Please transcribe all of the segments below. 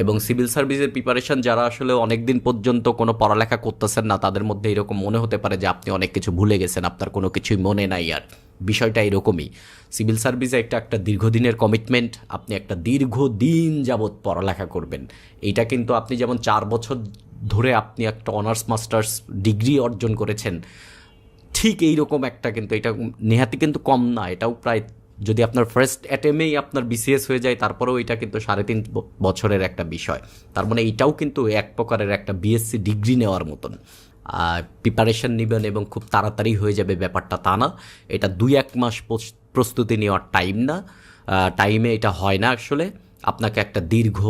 এবং সিভিল সার্ভিসের প্রিপারেশন যারা আসলে অনেক দিন পর্যন্ত কোনো পড়ালেখা করতেছেন না, তাদের মধ্যে এরকম মনে হতে পারে যে আপনি অনেক কিছু ভুলে গেছেন, আপনার কোনো কিছুই মনে নাই। আর বিষয়টা এরকমই। সিভিল সার্ভিসে একটা দীর্ঘদিনের কমিটমেন্ট। আপনি একটা দীর্ঘদিন যাবৎ পড়ালেখা করবেন। এইটা কিন্তু আপনি যেমন 4 বছর ধরে আপনি একটা অনার্স মাস্টার্স ডিগ্রি অর্জন করেছেন, ঠিক এইরকম একটা, কিন্তু এটা নেহাতি কিন্তু কম না, এটাও প্রায়, যদি আপনার ফার্স্ট অ্যাটেমেই আপনার বিসিএস হয়ে যায়, তারপরেও এটা কিন্তু 3.5 বছরের একটা বিষয়। তার মানে এইটাও কিন্তু এক প্রকারের একটা বিএসসি ডিগ্রি নেওয়ার মতন। প্রিপারেশন নেবেন এবং খুব তাড়াতাড়ি হয়ে যাবে ব্যাপারটা তা না। এটা 2-1 মাস প্রস্তুতি নেওয়ার টাইম না, টাইমে এটা হয় না আসলে। আপনাকে একটা দীর্ঘ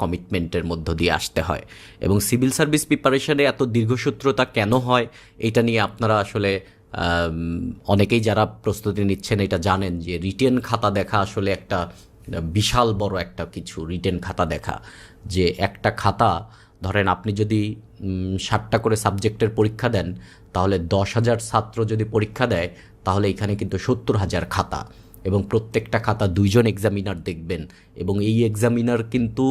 কমিটমেন্টের মধ্য দিয়ে আসতে হয়। এবং সিভিল সার্ভিস প্রিপারেশনে এত দীর্ঘসূত্রতা কেন হয়, এটা নিয়ে আপনারা আসলে অনেকেই যারা প্রস্তুতি নিচ্ছেন এটা জানেন যে রিটেন খাতা দেখা আসলে একটা বিশাল বড় একটা কিছু। রিটেন খাতা দেখা, যে একটা খাতা, ধরেন আপনি যদি 60টা করে সাবজেক্টের পরীক্ষা দেন, তাহলে 10,000 ছাত্র যদি পরীক্ষা দেয়, তাহলে এখানে কিন্তু 70,000 খাতা, এবং প্রত্যেকটা খাতা 2 জন এক্সামিনার দেখবেন। এবং এই এক্সামিনার কিন্তু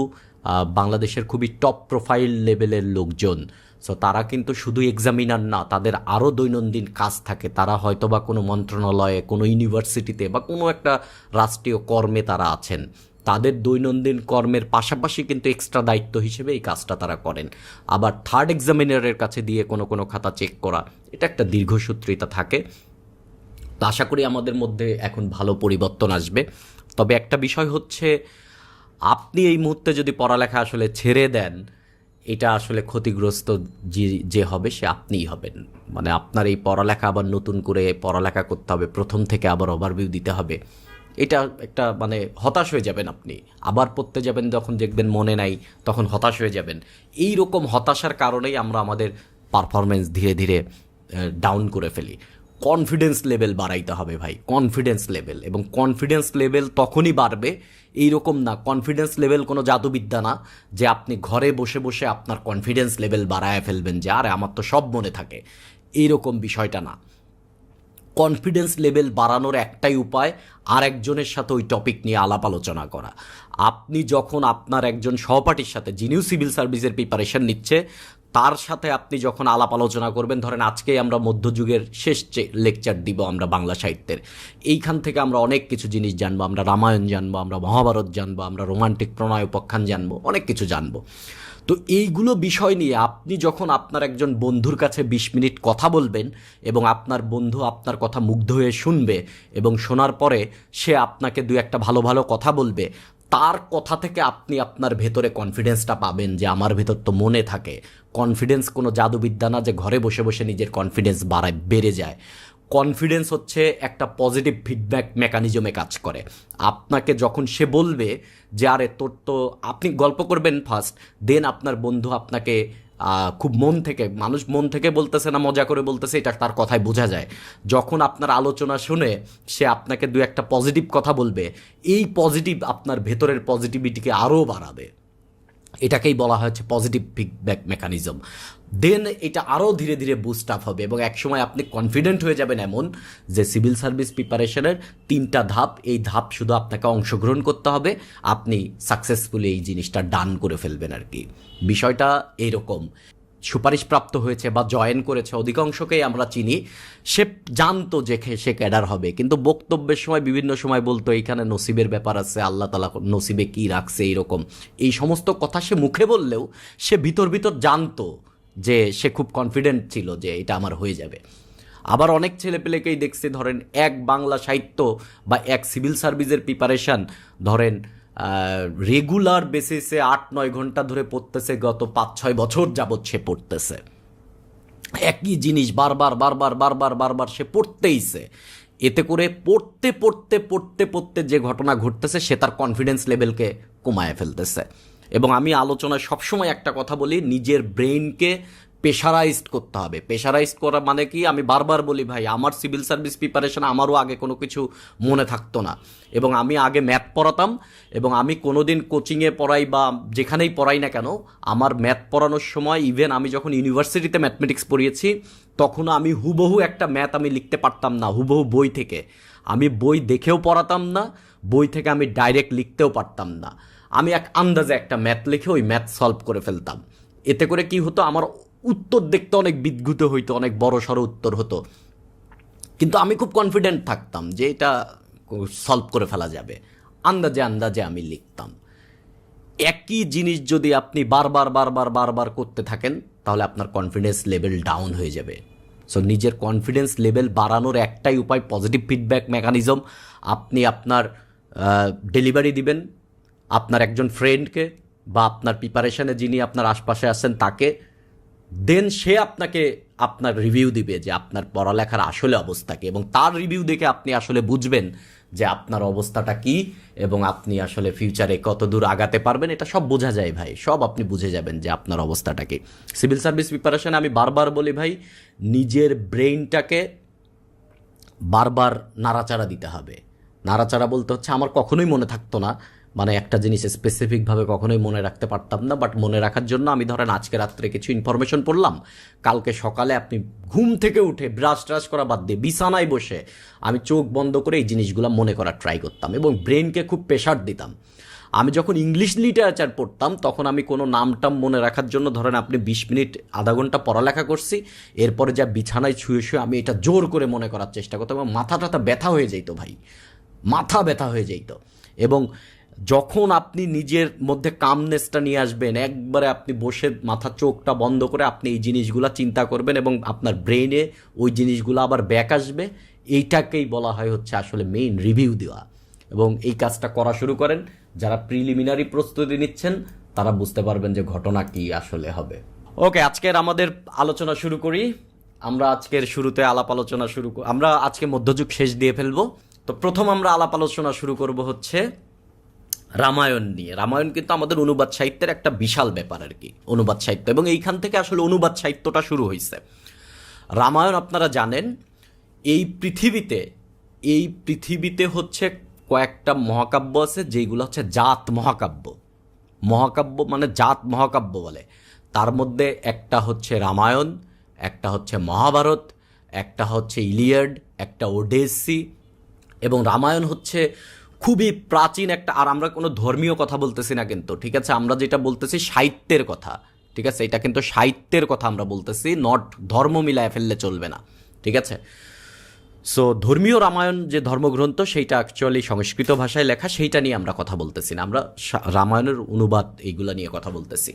বাংলাদেশের খুবই টপ প্রোফাইল লেভেলের লোকজন। সো তারা কিন্তু শুধু এক্সামিনার না, তাদের আরও দৈনন্দিন কাজ থাকে। তারা হয়তো বা কোনো মন্ত্রণালয়ে, কোনো ইউনিভার্সিটিতে বা কোনো একটা রাষ্ট্রীয় কর্মে তারা আছেন। তাদের দৈনন্দিন কর্মের পাশাপাশি কিন্তু এক্সট্রা দায়িত্ব হিসেবে এই কাজটা তারা করেন। আবার থার্ড এক্সামিনারের কাছে দিয়ে কোনো খাতা চেক করা, এটা একটা দীর্ঘসূত্রিতা থাকে। তো আশা করি আমাদের মধ্যে এখন ভালো পরিবর্তন আসবে। তবে একটা বিষয় হচ্ছে, আপনি এই মুহূর্তে যদি পড়ালেখা আসলে ছেড়ে দেন, এটা আসলে ক্ষতিগ্রস্ত যে হবে সে আপনিই হবেন। মানে আপনার এই পড়ালেখা আবার নতুন করে পড়ালেখা করতে হবে, প্রথম থেকে আবার ওভারভিউ দিতে হবে। এটা একটা মানে হতাশ হয়ে যাবেন আপনি। আবার পড়তে যাবেন, যখন দেখবেন মনে নাই, তখন হতাশ হয়ে যাবেন। এই রকম হতাশার কারণেই আমরা আমাদের পারফরমেন্স ধীরে ধীরে ডাউন করে ফেলি। কনফিডেন্স লেভেল বাড়াইতে হবে ভাই, কনফিডেন্স লেভেল। এবং কনফিডেন্স লেভেল তখনই বাড়বে, এইরকম না, কনফিডেন্স লেভেল কোনো জাদুবিদ্যা না যে আপনি ঘরে বসে বসে আপনার কনফিডেন্স লেভেল বাড়ায় ফেলবেন যে আরে আমার তো সব মনে থাকে, এইরকম বিষয়টা না। কনফিডেন্স লেভেল বাড়ানোর একটাই উপায়, আরেকজনের সাথে ওই টপিক নিয়ে আলাপ আলোচনা করা। আপনি যখন আপনার একজন সহপাঠীর সাথে, যিনিও সিভিল সার্ভিসের প্রিপারেশন নিচ্ছে, তার সাথে আপনি যখন আলাপ আলোচনা করবেন, ধরেন আজকেই আমরা মধ্যযুগের শেষ লেকচার দিব আমরা বাংলা সাহিত্যের, এইখান থেকে আমরা অনেক কিছু জিনিস জানবো। আমরা রামায়ণ জানবো, আমরা মহাভারত জানবো, আমরা রোমান্টিক প্রণয় উপাখ্যান জানবো, অনেক কিছু জানবো। তো এইগুলো বিষয় নিয়ে আপনি যখন আপনার একজন বন্ধুর কাছে 20 মিনিট কথা বলবেন, এবং আপনার বন্ধু আপনার কথা মুগ্ধ হয়ে শুনবে, এবং শোনার পরে সে আপনাকে 2-1টা ভালো ভালো কথা বলবে, তার কথা থেকে আপনি আপনার ভেতরে কনফিডেন্সটা পাবেন যে আমার ভেতর তো মনে থাকে। কনফিডেন্স কোনো জাদুবিদ্যা না যে ঘরে বসে বসে নিজের কনফিডেন্স বেড়ে যায়। কনফিডেন্স হচ্ছে একটা পজিটিভ ফিডব্যাক মেকানিজমে কাজ করে। আপনাকে যখন সে বলবে যে আরে তোর তো, আপনি গল্প করবেন ফার্স্ট, দেন আপনার বন্ধু আপনাকে খুব মন থেকে, মানুষ মন থেকে বলতেছে না মজা করে বলতেছে, এটা তার কথায় বোঝা যায়। যখন আপনার আলোচনা শুনে সে আপনাকে 2-1টা পজিটিভ কথা বলবে, এই পজিটিভ আপনার ভেতরের পজিটিভিটিকে আরও বাড়াবে। এটাকেই বলা হচ্ছে পজিটিভ ফিডব্যাক মেকানিজম। দেন এটা আরও ধীরে ধীরে বুস্ট আপ হবে, এবং একসময় আপনি কনফিডেন্ট হয়ে যাবেন এমন যে সিভিল সার্ভিস প্রিপারেশনের 3টা ধাপ, এই ধাপ শুধু আপনাকে অংশগ্রহণ করতে হবে, আপনি সাকসেসফুলি এই জিনিসটা ডান করে ফেলবেন আর কি। বিষয়টা এইরকম। সুপারিশপ্রাপ্ত হয়েছে বা জয়েন করেছে অধিকাংশকেই আমরা চিনি, সে জানতো যে সে ক্যাডার হবে, কিন্তু বক্তব্যের সময় বিভিন্ন সময় বলতো এইখানে নসিবের ব্যাপার আছে, আল্লাহ তাআলা নসিবে কী রাখছে, এইরকম এই সমস্ত কথা সে মুখে বললেও সে ভিতর ভিতর জানতো যে সে খুব কনফিডেন্ট ছিল যে এটা আমার হয়ে যাবে। আবার অনেক ছেলেপেলেকেই দেখছি, ধরেন এক বাংলা সাহিত্য বা এক সিভিল সার্ভিসের প্রিপারেশান, ধরেন রেগুলার বেসিসে 8-9 ঘন্টা ধরে পড়তেছে, গত 5-6 বছর যাবৎ সে পড়তেছে একই জিনিস বারবার বারবার বারবার বারবার সে পড়তেইছে। এতে করে পড়তে পড়তে পড়তে পড়তে যে ঘটনা ঘটতেছে, সে তার কনফিডেন্স লেভেলকে কমায় ফেলতেছে। এবং আমি আলোচনায় সবসময় একটা কথা বলি, নিজের ব্রেইনকে প্রেশারাইজড করতে হবে। প্রেশারাইজড করা মানে কি, আমি বারবার বলি ভাই, আমার সিভিল সার্ভিস প্রিপারেশন আমারও আগে কোনো কিছু মনে থাকতো না, এবং আমি আগে ম্যাথ পড়াতাম, এবং আমি কোনোদিন কোচিংয়ে পড়াই বা যেখানেই পড়াই না কেন, আমার ম্যাথ পড়ানোর সময়, ইভেন আমি যখন ইউনিভার্সিটিতে ম্যাথমেটিক্স পড়িয়েছি, তখন আমি হুবহু একটা ম্যাথ আমি লিখতে পারতাম না হুবহু বই থেকে। আমি বই দেখেও পড়াতাম না, বই থেকে আমি ডাইরেক্ট লিখতেও পারতাম না। আমি এক আন্দাজে একটা ম্যাথ লিখে ওই ম্যাথ সলভ করে ফেলতাম। এতে করে কি হতো, আমার উত্তর দেখতে অনেক বিদ্যুৎ হইতো, অনেক বড় সড়ো উত্তর হতো, কিন্তু আমি খুব কনফিডেন্ট থাকতাম যে এটা সলভ করে ফেলা যাবে। আন্দাজে আন্দাজে আমি লিখতাম। একই জিনিস যদি আপনি বারবার বারবার বারবার করতে থাকেন তাহলে আপনার কনফিডেন্স লেভেল ডাউন হয়ে যাবে। সো নিজের কনফিডেন্স লেভেল বাড়ানোর একটাই উপায় পজিটিভ ফিডব্যাক মেকানিজম। আপনি আপনার ডেলিভারি দিবেন আপনার একজন ফ্রেন্ডকে বা আপনার প্রিপারেশনে যিনি আপনার আশপাশে আছেন তাকে, দেন সে আপনাকে আপনার রিভিউ দিবে যে আপনার পড়ালেখার আসলে অবস্থা কী, এবং তার রিভিউ দেখে আপনি আসলে বুঝবেন যে আপনার অবস্থাটা কি এবং আপনি আসলে ফিউচারে কত দূর আগাতে পারবেন। এটা সব বোঝা যায় ভাই, সব আপনি বুঝে যাবেন যে আপনার অবস্থাটা কি। সিভিল সার্ভিস প্রিপারেশনে আমি বারবার বলি ভাই, নিজের ব্রেইনটাকে বারবার নাড়াচাড়া দিতে হবে। নাড়াচাড়া বলতে হচ্ছে, আমার কখনোই মনে থাকতো না, মানে একটা জিনিস স্পেসিফিকভাবে কখনোই মনে রাখতে পারতাম না, বাট মনে রাখার জন্য আমি ধরেন আজকে রাত্রে কিছু ইনফরমেশন পড়লাম, কালকে সকালে আপনি ঘুম থেকে উঠে ব্রাশ ট্রাশ করা বাদ দিয়ে বিছানায় বসে আমি চোখ বন্ধ করে এই জিনিসগুলো মনে করার ট্রাই করতাম এবং ব্রেনকে খুব প্রেশার দিতাম। আমি যখন ইংলিশ লিটারেচার পড়তাম তখন আমি কোনো নামটাম মনে রাখার জন্য ধরেন আপনি 20 মিনিট আধা ঘন্টা পড়ালেখা করছি, এরপরে যা বিছানায় শুয়ে শুয়ে আমি এটা জোর করে মনে করার চেষ্টা করতাম এবং মাথা টাথা ব্যথা হয়ে যেত ভাই, মাথা ব্যথা হয়ে যেত। এবং যখন আপনি নিজের মধ্যে কামনেসটা নিয়ে আসবেন, একবারে আপনি বসে মাথা চোখটা বন্ধ করে আপনি এই জিনিসগুলো চিন্তা করবেন এবং আপনার ব্রেনে ওই জিনিসগুলো আবার ব্যাক আসবে, এইটাকেই বলা হয় হচ্ছে আসলে মেইন রিভিউ দেওয়া। এবং এই কাজটা করা শুরু করেন, যারা প্রিলিমিনারি প্রস্তুতি নিচ্ছেন তারা বুঝতে পারবেন যে ঘটনা কি আসলে হবে। ওকে, আজকের আমাদের আলোচনা শুরু করি। আমরা আজকের শুরুতে আলাপ আলোচনা আমরা আজকে মধ্যযুগ শেষ দিয়ে ফেলবো। তো প্রথম আমরা আলাপ আলোচনা শুরু করব হচ্ছে রামায়ণ নিয়ে। রামায়ণ কিন্তু আমাদের অনুবাদ সাহিত্যের একটা বিশাল ব্যাপার আর কি, অনুবাদ সাহিত্য, এবং এইখান থেকে আসলে অনুবাদ সাহিত্যটা শুরু হয়েছে। রামায়ণ আপনারা জানেন, এই পৃথিবীতে হচ্ছে কয়েকটা মহাকাব্য আছে যেগুলো হচ্ছে জাত মহাকাব্য। মহাকাব্য মানে জাত মহাকাব্য বলে। তার মধ্যে একটা হচ্ছে রামায়ণ, একটা হচ্ছে মহাভারত, একটা হচ্ছে ইলিয়াড, একটা ওডেসি। এবং রামায়ণ হচ্ছে খুবই প্রাচীন একটা, আর আমরা কোনো ধর্মীয় কথা বলতেছি না কিন্তু, ঠিক আছে, আমরা যেটা বলতেছি সাহিত্যের কথা, ঠিক আছে, এটা কিন্তু সাহিত্যের কথা আমরা বলতেছি, নট ধর্ম মিলায় ফেললে চলবে না, ঠিক আছে। সো ধর্মীয় রামায়ণ যে ধর্মগ্রন্থ সেইটা অ্যাকচুয়ালি সংস্কৃত ভাষায় লেখা, সেইটা নিয়ে আমরা কথা বলতেছি না, আমরা রামায়ণের অনুবাদ এইগুলো নিয়ে কথা বলতেছি।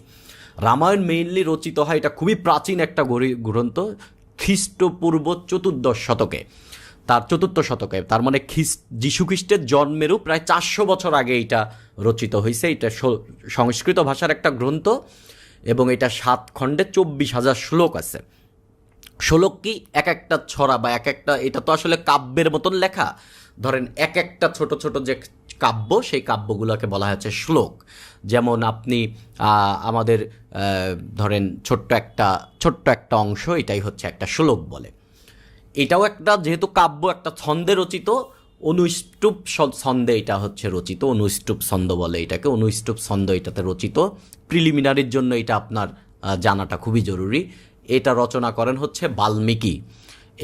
রামায়ণ মেইনলি রচিত হয়, এটা খুবই প্রাচীন একটা গ্রন্থ, খ্রিস্টপূর্ব 4th শতকে, তার 4th শতকে, তার মানে যীশুখ্রিস্টের জন্মেরও প্রায় 400 বছর আগে এটা রচিত হয়েছে। এটা সংস্কৃত ভাষার একটা গ্রন্থ এবং এটা 7 খণ্ডে 24,000 শ্লোক আছে। শ্লোক কি এক একটা ছড়া বা এক একটা, এটা তো আসলে কাব্যের মতন লেখা, ধরেন এক একটা ছোট ছোট যে কাব্য, সেই কাব্যগুলোকে বলা হচ্ছে শ্লোক। যেমন আপনি আমাদের ধরেন ছোট্ট একটা অংশ, এটাই হচ্ছে একটা শ্লোক বলে। এটাও একটা, যেহেতু কাব্য একটা ছন্দে রচিত, অনুষ্টুপ ছন্দে এটা হচ্ছে রচিত, অনুষ্টুপ ছন্দ বলে এটাকে, অনুষ্টুপ ছন্দ এটাতে রচিত। প্রিলিমিনারির জন্য এটা আপনার জানাটা খুবই জরুরি। এটা রচনা করেন হচ্ছে বাল্মীকি,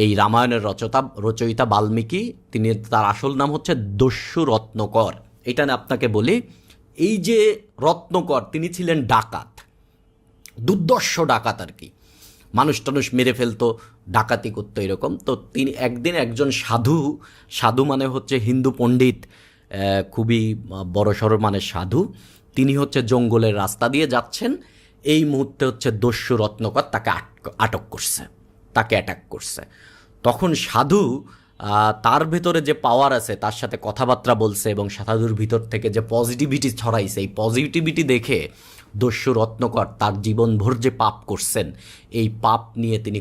এই রামায়ণের রচয়িতা বাল্মীকি। তার আসল নাম হচ্ছে দস্যু রত্নকর। এটা আপনাকে বলি, এই যে রত্নকর তিনি ছিলেন ডাকাত, দুর্দর্শ ডাকাত আর কি, মানুষ টানুষ মেরে ফেলতো, ডাকাতি করতো এরকম। তো তিনি একদিন একজন সাধু মানে হচ্ছে হিন্দু পণ্ডিত, খুবই বড় সড় মানে সাধু, তিনি হচ্ছে জঙ্গলের রাস্তা দিয়ে যাচ্ছেন। এই মুহূর্তে হচ্ছে দস্যু রত্নকর তাকে আটক করছে, তাকে অ্যাটাক করছে। তখন সাধু তার ভেতরে যে পাওয়ার আছে তার সাথে কথাবার্তা বলছে এবং সাধুর ভিতর থেকে যে পজিটিভিটি ছড়াইছে, এই পজিটিভিটি দেখে দস্যু রত্নকর তার জীবনভর যে পাপ করছেন, এই পাপ নিয়ে তিনি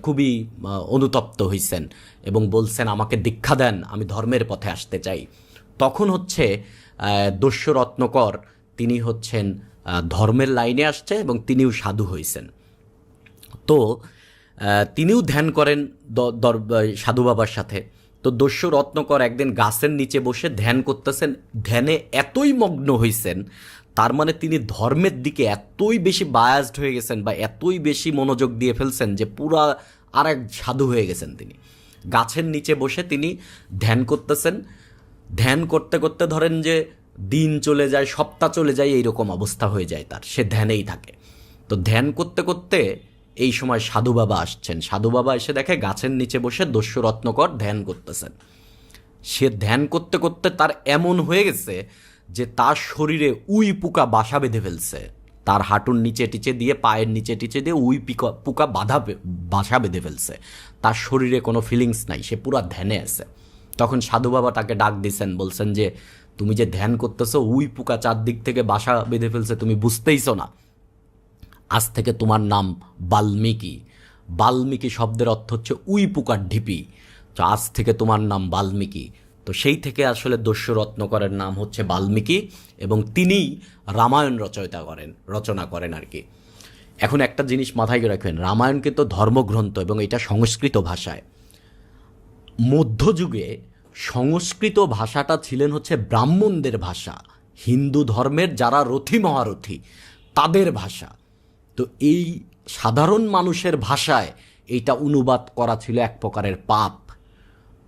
খুবই অনুতপ্ত হয়েছেন এবং বলছেন আমাকে দীক্ষা দেন, আমি ধর্মের পথে আসতে চাই। তখন হচ্ছে দস্যু রত্নকর তিনি হচ্ছেন ধর্মের লাইনে আসছে এবং তিনিও সাধু হয়েছেন। তো তিনিও ধ্যান করেন সাধু বাবার সাথে। তো দস্যু রত্নকর একদিন গাছের নিচে বসে ধ্যান করতেছেন, ধ্যানে এতই মগ্ন হয়েছেন, তার মানে তিনি ধর্মের দিকে এতই বেশি বায়াসড হয়ে গেছেন বা এতই বেশি মনোযোগ দিয়ে ফেলছেন যে পুরা আর এক সাধু হয়ে গেছেন তিনি। গাছের নিচে বসে তিনি ধ্যান করতেছেন, ধ্যান করতে করতে ধরেন যে দিন চলে যায়, সপ্তাহ চলে যায়, এইরকম অবস্থা হয়ে যায় তার, সে ধ্যানেই থাকে। তো ধ্যান করতে করতে এই সময় সাধু বাবা আসছেন। সাধু বাবা এসে দেখে গাছের নিচে বসে দস্যু রত্নকর ধ্যান করতেছেন। সে ধ্যান করতে করতে তার এমন হয়ে গেছে যে তার শরীরে উই পোকা বাসা বেঁধে ফেলছে। তার হাঁটুর নিচে টিচে দিয়ে, পায়ের নিচে টিচে দিয়ে উই পোকা বাসা বেঁধে ফেলছে। তার শরীরে কোনো ফিলিংস নাই, সে পুরা ধ্যানে আছে। তখন সাধু বাবা তাকে ডাক দিছেন, বলছেন যে তুমি যে ধ্যান করতেছো, উই পোকা চারদিক থেকে বাসা বেঁধে ফেলছে, তুমি বুঝতেইছো না। আজ থেকে তোমার নাম বাল্মীকি। বাল্মীকি শব্দের অর্থ হচ্ছে উই পোকার ঢিপি। তো আজ থেকে তোমার নাম বাল্মীকি। তো সেই থেকে আসলে দস্যু রত্নকরের নাম হচ্ছে বাল্মীকি, এবং তিনিই রামায়ণ রচনা করেন আর কি। এখন একটা জিনিস মাথায় রাখবেন, রামায়ণ কিন্তু ধর্মগ্রন্থ এবং এটা সংস্কৃত ভাষায়। মধ্যযুগে সংস্কৃত ভাষাটা ছিলেন হচ্ছে ব্রাহ্মণদের ভাষা, হিন্দু ধর্মের যারা রথী মহারথী তাদের ভাষা। তো এই সাধারণ মানুষের ভাষায় এইটা অনুবাদ করা ছিল এক প্রকারের পাপ।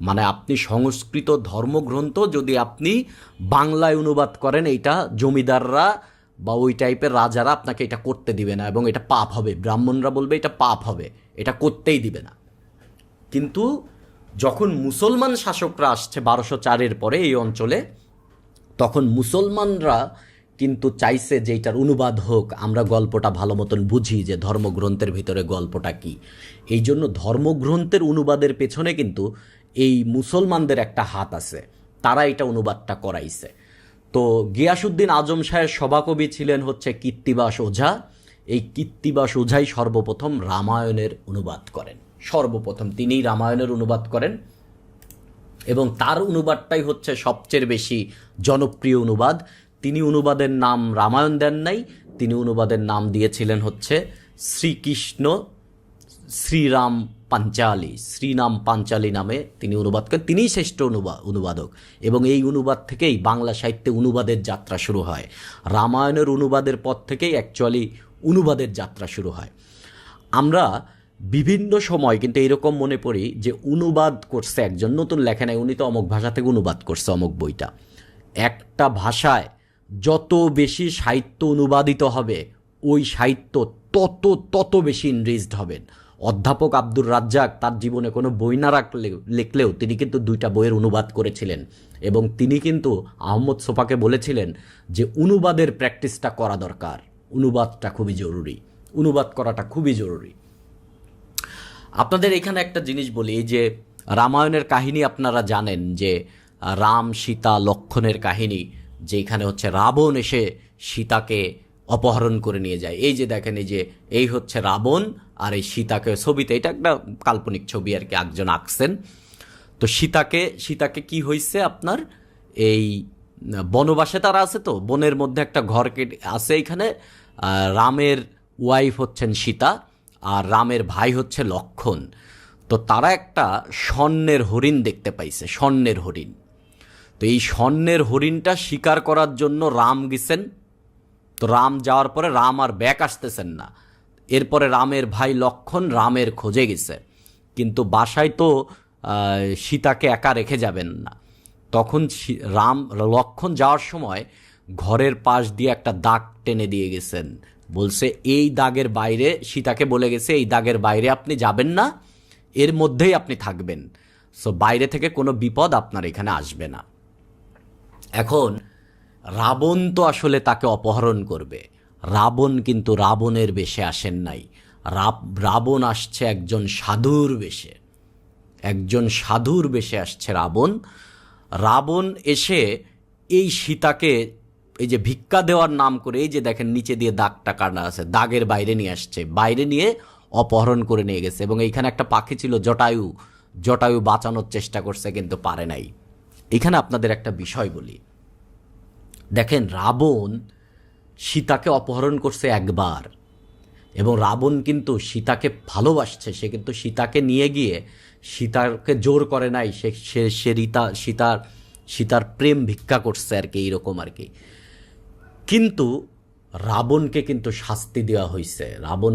মানে আপনি সংস্কৃত ধর্মগ্রন্থ যদি আপনি বাংলায় অনুবাদ করেন, এইটা জমিদাররা বা ওই টাইপের রাজারা আপনাকে এটা করতে দিবে না, এবং এটা পাপ হবে। ব্রাহ্মণরা বলবে এটা পাপ হবে, এটা করতেই দিবে না। কিন্তু যখন মুসলমান শাসকরা আসছে 1204-এর পরে এই অঞ্চলে, তখন মুসলমানরা কিন্তু চাইছে যে এটার অনুবাদ হোক, আমরা গল্পটা ভালো মতন বুঝি যে ধর্মগ্রন্থের ভিতরে গল্পটা কি। এই জন্য ধর্মগ্রন্থের অনুবাদের পেছনে কিন্তু এই মুসলমানদের একটা হাত আছে, তারা এটা অনুবাদটা করাইছে। তো গিয়াসউদ্দিন আজম শাহের সভাকবি ছিলেন হচ্ছে কীর্তিবাস ওঝা। এই কীর্তিবাস ওঝাই সর্বপ্রথম রামায়ণের অনুবাদ করেন। সর্বপ্রথম তিনিই রামায়ণের অনুবাদ করেন, এবং তার অনুবাদটাই হচ্ছে সবচেয়ে বেশি জনপ্রিয় অনুবাদ। তিনি অনুবাদের নাম রামায়ণ দেন নাই, তিনি অনুবাদের নাম দিয়েছিলেন হচ্ছে শ্রীকৃষ্ণ শ্রীরাম পাঞ্চালী, শ্রীরাম পাঞ্চালী নামে তিনি অনুবাদ করেন। তিনিই শ্রেষ্ঠ অনুবাদক, এবং এই অনুবাদ থেকেই বাংলা সাহিত্যে অনুবাদের যাত্রা শুরু হয়। রামায়ণের অনুবাদের পর থেকেই অ্যাকচুয়ালি অনুবাদের যাত্রা শুরু হয়। আমরা বিভিন্ন সময় কিন্তু এরকম মনে পড়ি যে অনুবাদ করছে একজন, নতুন লেখা নাই, উনি তো অমুক ভাষা থেকে অনুবাদ করছে অমুক বইটা। একটা ভাষায় যত বেশি সাহিত্য অনুবাদিত হবে, ওই সাহিত্য তত বেশি ইনরিচড হবেন। অধ্যাপক আব্দুর রাজ্জাক তার জীবনে কোনো বই না লিখলেও তিনি কিন্তু 2টা বইয়ের অনুবাদ করেছিলেন, এবং তিনি কিন্তু আহমদ সোফাকে বলেছিলেন যে অনুবাদের প্র্যাকটিসটা করা দরকার, অনুবাদটা খুবই জরুরি, অনুবাদ করাটা খুবই জরুরি। আপনাদের এখানে একটা জিনিস বলি, এই যে রামায়ণের কাহিনী আপনারা জানেন যে রাম সীতা লক্ষ্মণের কাহিনী, যেখানে হচ্ছে রাবণ এসে সীতাকে অপহরণ করে নিয়ে যায়। এই যে দেখেন, এই যে এই হচ্ছে রাবণ, আর এই সীতাকে ছবিতে, এটা একটা কাল্পনিক ছবি আর কি, একজন আঁকছেন। তো সীতাকে কি হয়েছে আপনার, এই বনবাসে তারা আছে, তো বনের মধ্যে একটা ঘর কেটে আছে। এইখানে রামের ওয়াইফ হচ্ছেন সীতা, আর রামের ভাই হচ্ছে লক্ষ্মণ। তো তারা একটা স্বর্ণের হরিণ দেখতে পাইছে, স্বর্ণের হরিণ। তো এই স্বর্ণের হরিণটা শিকার করার জন্য রাম গেছেন। তো রাম যাওয়ার পরে রাম আর ব্যাক আসতেছেন না। এরপরে রামের ভাই লক্ষ্মণ রামের খোঁজে গেছে, কিন্তু বাসায় তো সীতাকে একা রেখে যাবেন না। তখন লক্ষ্মণ যাওয়ার সময় ঘরের পাশ দিয়ে একটা দাগ টেনে দিয়ে গেছেন, বলছে এই দাগের বাইরে, সীতাকে বলে গেছে এই দাগের বাইরে আপনি যাবেন না, এর মধ্যেই আপনি থাকবেন। সো বাইরে থেকে কোনো বিপদ আপনার এখানে আসবে না। এখন রাবণ তো আসলে তাকে অপহরণ করবে। রাবণ কিন্তু রাবণের বেশে আসেন নাই, রাবণ আসছে একজন সাধুর বেশে, একজন সাধুর বেশে আসছে রাবণ। রাবণ এসে এই সীতাকে এই যে ভিক্ষা দেওয়ার নাম করে, এই যে দেখেন নিচে দিয়ে দাগটা কাটা আছে, দাগের বাইরে নিয়ে আসছে, বাইরে নিয়ে অপহরণ করে নিয়ে গেছে। এবং এইখানে একটা পাখি ছিল জটায়ু বাঁচানোর চেষ্টা করছে, কিন্তু পারে নাই। এখানে আপনাদের একটা বিষয় বলি, দেখেন রাবণ সীতাকে অপহরণ করছে একবার, এবং রাবণ কিন্তু সীতাকে ভালোবাসছে। সে কিন্তু সীতাকে নিয়ে গিয়ে সীতাকে জোর করে নাই, সীতার প্রেম ভিক্ষা করছে আর কি, এইরকম আর কি। কিন্তু রাবণকে কিন্তু শাস্তি দেওয়া হয়েছে, রাবণ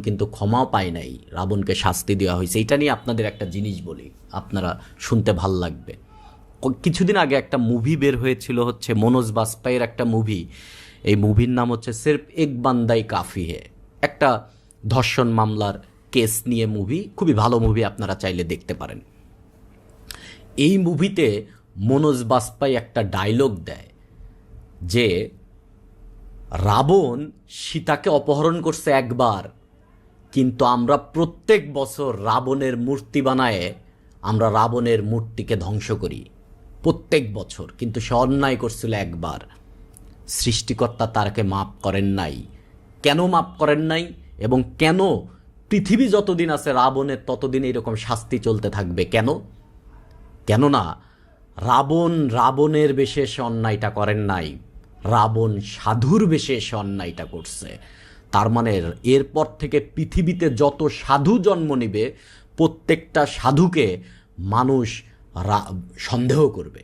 কিন্তু ক্ষমাও পায় নাই, রাবণকে শাস্তি দেওয়া হয়েছে। এটা নিয়ে আপনাদের একটা জিনিস বলি, আপনারা শুনতে ভাল লাগবে। কিছুদিন আগে একটা মুভি বের হয়েছিল হচ্ছে মনোজ বাজপেয়ীর একটা মুভি, এই মুভির নাম হচ্ছে সির্ফ এক বান্দাই কাফি হে, একটা ধর্ষণ মামলার কেস নিয়ে মুভি, খুবই ভালো মুভি, আপনারা চাইলে দেখতে পারেন। এই মুভিতে মনোজ বাজপেয়ী একটা ডায়লগ দেয় যে রাবণ সীতাকে অপহরণ করছে একবার, কিন্তু আমরা প্রত্যেক বছর রাবণের মূর্তি বানায় আমরা রাবণের মূর্তিকে ধ্বংস করি প্রত্যেক বছর, কিন্তু সে অন্যায় করছিল একবার, সৃষ্টিকর্তা তারকে মাপ করেন নাই। কেন মাপ করেন নাই এবং কেন পৃথিবী যতদিন আছে রাবণের ততদিন এরকম শাস্তি চলতে থাকবে? কেন? কেননা রাবণের বেশে সে অন্যায়টা করেন নাই, রাবণ সাধুর বেশে সে অন্যায়টা করছে। তার মানে এরপর থেকে পৃথিবীতে যত সাধু জন্ম নিবে প্রত্যেকটা সাধুকে মানুষ সন্দেহ করবে,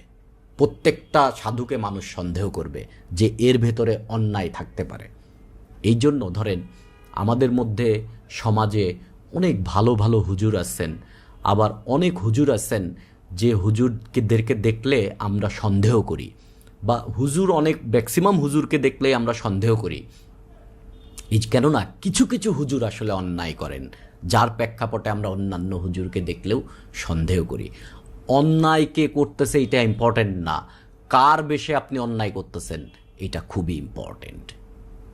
প্রত্যেকটা সাধুকে মানুষ সন্দেহ করবে যে এর ভেতরে অন্যায় থাকতে পারে। এই জন্য ধরেন আমাদের মধ্যে সমাজে অনেক ভালো ভালো হুজুর আছেন, আবার অনেক হুজুর আছেন যে হুজুরদেরকে দেখলে আমরা সন্দেহ করি, বা ম্যাক্সিমাম হুজুরকে দেখলে আমরা সন্দেহ করি। কেননা কিছু কিছু হুজুর আসলে অন্যায় করেন, যার প্রেক্ষাপটে আমরা অন্যান্য হুজুরকে দেখলেও সন্দেহ করি। অন্যায় কে করতেছে এটা ইম্পর্টেন্ট না, কার বেশে আপনি অন্যায় করতেছেন এটা খুবই ইম্পর্টেন্ট,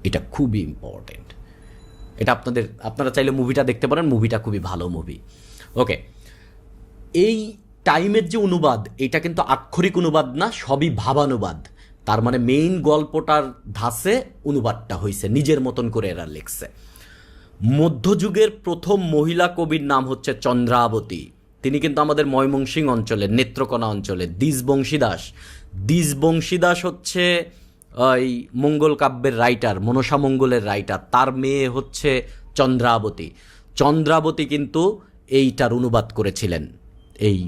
এটা খুবই ইম্পর্টেন্ট। এটা আপনারা চাইলে মুভিটা দেখতে পারেন, মুভিটা খুবই ভালো মুভি। ওকে, এই টাইমের যে অনুবাদ, এটা কিন্তু আক্ষরিক অনুবাদ না, সবই ভাবানুবাদ। তার মানে মেইন গল্পটার ধাঁচে অনুবাদটা হয়েছে, নিজের মতন করে এরা লিখছে। মধ্যযুগের প্রথম মহিলা কবির নাম হচ্ছে চন্দ্রাবতী। তিনি কিন্তু আমাদের ময়মনসিংহ অঞ্চলের, নেত্রকোনা অঞ্চলের দ্বিজবংশী দাস হচ্ছে ওই মঙ্গল কাব্যের রাইটার, মনসা মঙ্গলের রাইটার, তার মেয়ে হচ্ছে চন্দ্রাবতী কিন্তু এইটার অনুবাদ করেছিলেন, এই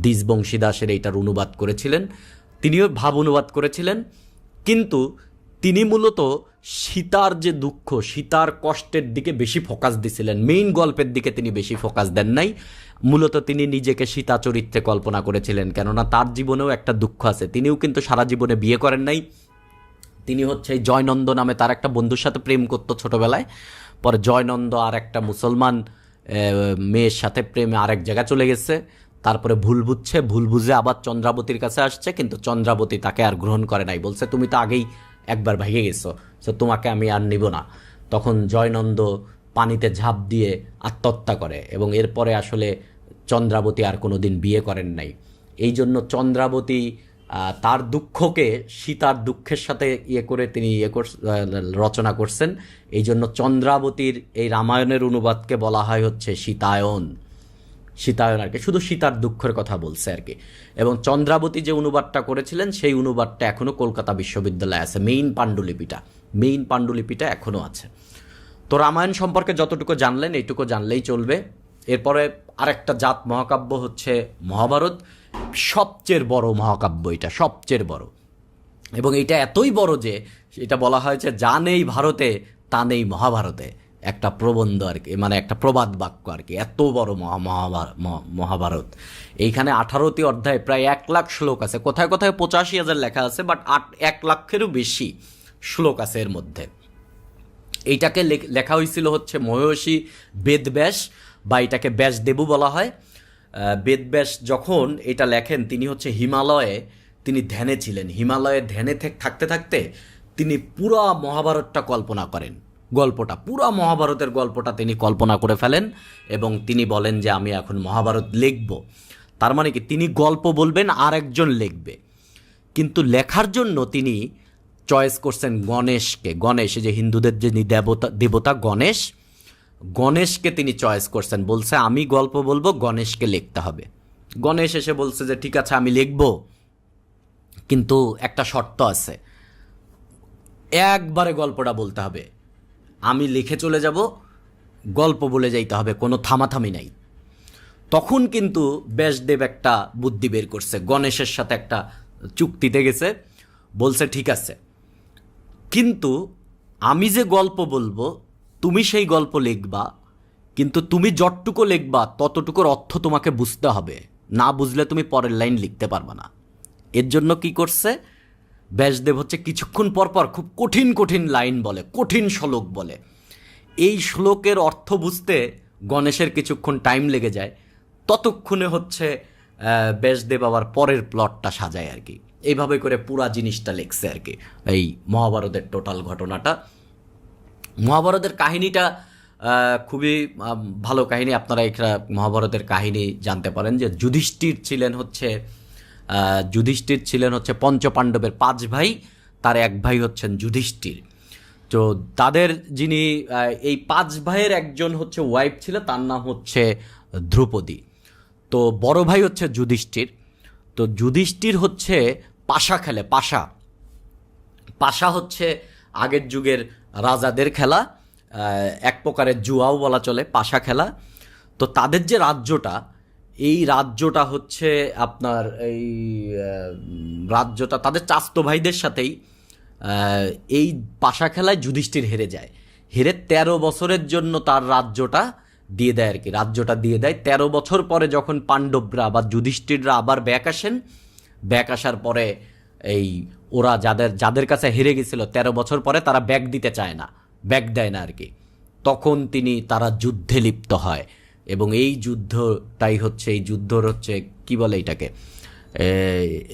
দ্বিজবংশী দাসের এইটার অনুবাদ করেছিলেন, তিনিও ভাব অনুবাদ করেছিলেন। কিন্তু তিনি মূলত সীতার যে দুঃখ, সীতার কষ্টের দিকে বেশি ফোকাস দিছিলেন, মেইন গল্পের দিকে তিনি বেশি ফোকাস দেন নাই। মূলত তিনি নিজেকে সীতা চরিত্রে কল্পনা করেছিলেন, কেননা তার জীবনেও একটা দুঃখ আছে। তিনিও কিন্তু সারা জীবনে বিয়ে করেন নাই, তিনি হচ্ছে জয়নন্দ নামে তার একটা বন্ধুর সাথে প্রেম করতো ছোটবেলায়, পরে জয়নন্দ আর একটা মুসলমান মেয়ের সাথে প্রেমে আরেক জায়গায় চলে গেছে, তারপরে ভুল বুঝে আবার চন্দ্রাবতীর কাছে আসছে, কিন্তু চন্দ্রাবতী তাকে আর গ্রহণ করে নাই, বলছে তুমি তো আগেই একবার ভেঙে গেছো, তো তোমাকে আমি আর নিব না। তখন জয়নন্দ পানিতে ঝাঁপ দিয়ে আত্মহত্যা করে, এবং এরপরে আসলে চন্দ্রাবতী আর কোনো দিন বিয়ে করেন নাই। এই জন্য চন্দ্রাবতী তার দুঃখকে সীতার দুঃখের সাথে তিনি রচনা করছেন। এই জন্য চন্দ্রাবতীর এই রামায়ণের অনুবাদকে বলা হয় হচ্ছে সীতায়ন আর কি, শুধু সীতার দুঃখের কথা বলছে আর কি। এবং চন্দ্রাবতী যে অনুবাদটা করেছিলেন সেই অনুবাদটা এখনও কলকাতা বিশ্ববিদ্যালয়ে আছে, মেইন পাণ্ডুলিপিটা এখনও আছে। তো রামায়ণ সম্পর্কে যতটুকু জানলেন এইটুকু জানলেই চলবে। এরপরে আরেকটা জাত মহাকাব্য হচ্ছে মহাভারত, সবচেয়ে বড় মহাকাব্য, এটা সবচেয়ে বড়, এবং এটা এতই বড় যে এটা বলা হয়েছে যা নেই ভারতে তা নেই মহাভারতে, একটা প্রবন্ধ আর কি, মানে একটা প্রবাদ বাক্য আর কি, এত বড় মহাভারত। এইখানে 18টি অধ্যায়, প্রায় 1 লাখ শ্লোক আছে, কোথায় কোথায় 85,000 লেখা আছে, বাট 1 লাখেরও বেশি শ্লোক আছে এর মধ্যে। এইটাকে লেখা হয়েছিল হচ্ছে মহর্ষি বেদব্যাস, বা এটাকে ব্যাসদেবও বলা হয়। বেদব্যাস যখন এটা লেখেন তিনি হচ্ছে হিমালয়ে তিনি ধ্যানে ছিলেন, হিমালয়ে ধ্যানে থাকতে থাকতে তিনি পুরা মহাভারতটা কল্পনা করেন, পুরা মহাভারতের গল্পটা তিনি কল্পনা করে ফেলেন, এবং তিনি বলেন যে আমি এখন মহাভারত লিখব। তার মানে কি তিনি গল্প বলবেন আর একজন লিখবে, কিন্তু লেখার জন্য তিনি চয়েস করছেন গণেশ, যে হিন্দুদের যে দেবতা গণেশকে তিনি চয়েস করছেন, বলছে আমি গল্প বলবো, গণেশকে লিখতে হবে। গণেশ এসে বলছে যে ঠিক আছে আমি লিখব, কিন্তু একটা শর্ত আছে, একবারে গল্পটা বলতে হবে, আমি লিখে চলে যাব, গল্প বলে যাইতে হবে, কোনো থামাথামি নাই। তখন কিন্তু ব্যাসদেব একটা বুদ্ধি বের করছে, গণেশের সাথে একটা চুক্তিতে গেছে, বলছে ঠিক আছে, কিন্তু আমি যে গল্প বলবো তুমি সেই গল্প লিখবা, কিন্তু তুমি যতটুকু লিখবা ততটুকুর অর্থ তোমাকে বুঝতে হবে, না বুঝলে তুমি পরের লাইন লিখতে পারবে না। এর জন্য কি করছে ব্যাসদেব হচ্ছে কিছুক্ষণ পর পর খুব কঠিন কঠিন লাইন বলে, কঠিন শ্লোক বলে। এই শ্লোকের অর্থ বুঝতে গণেশের কিছুক্ষণ টাইম লেগে যায়, ততক্ষণে হচ্ছে ব্যাসদেব আবার পরের প্লটটা সাজায় আর কি। এইভাবে করে পুরা জিনিসটা লেখছে আর কি, এই মহাভারতের টোটাল ঘটনাটা। মহাভারতের কাহিনীটা খুবই ভালো কাহিনী। আপনারা একটা মহাভারতের কাহিনী জানতে পারেন যে যুধিষ্ঠির ছিলেন হচ্ছে পঞ্চপাণ্ডবের 5 ভাই, তার এক ভাই হচ্ছেন যুধিষ্ঠির। তো তাদের যিনি এই 5 ভাইয়ের একজন হচ্ছে ওয়াইফ ছিল, তার নাম হচ্ছে দ্রৌপদী। তো বড় ভাই হচ্ছে যুধিষ্ঠির। তো যুধিষ্ঠির হচ্ছে পাশা খেলে। পাশা হচ্ছে আগের যুগের রাজাদের খেলা, এক প্রকারের জুয়াও বলা চলে, পাশা খেলা। তো তাদের যে রাজ্যটা, এই রাজ্যটা হচ্ছে আপনার রাজ্যটা তাদের চাস্তো ভাইদের সাথেই এই পাশা খেলায় যুধিষ্ঠির হেরে যায়। হেরে 13 বছরের জন্য তার রাজ্যটা দিয়ে দেয় আর কি, রাজ্যটা দিয়ে দেয়। 13 বছর পরে যখন পাণ্ডবরা বা যুধিষ্ঠিররা আবার ব্যাক আসার পরে এই ওরা যাদের কাছে হেরে গেছিল 13 বছর পরে, তারা ব্যাক দিতে চায় না, ব্যাক দেয় না আর কি। তখন তারা যুদ্ধে লিপ্ত হয়, এবং এই যুদ্ধটাই হচ্ছে, এই যুদ্ধর হচ্ছে কি বলে এটাকে,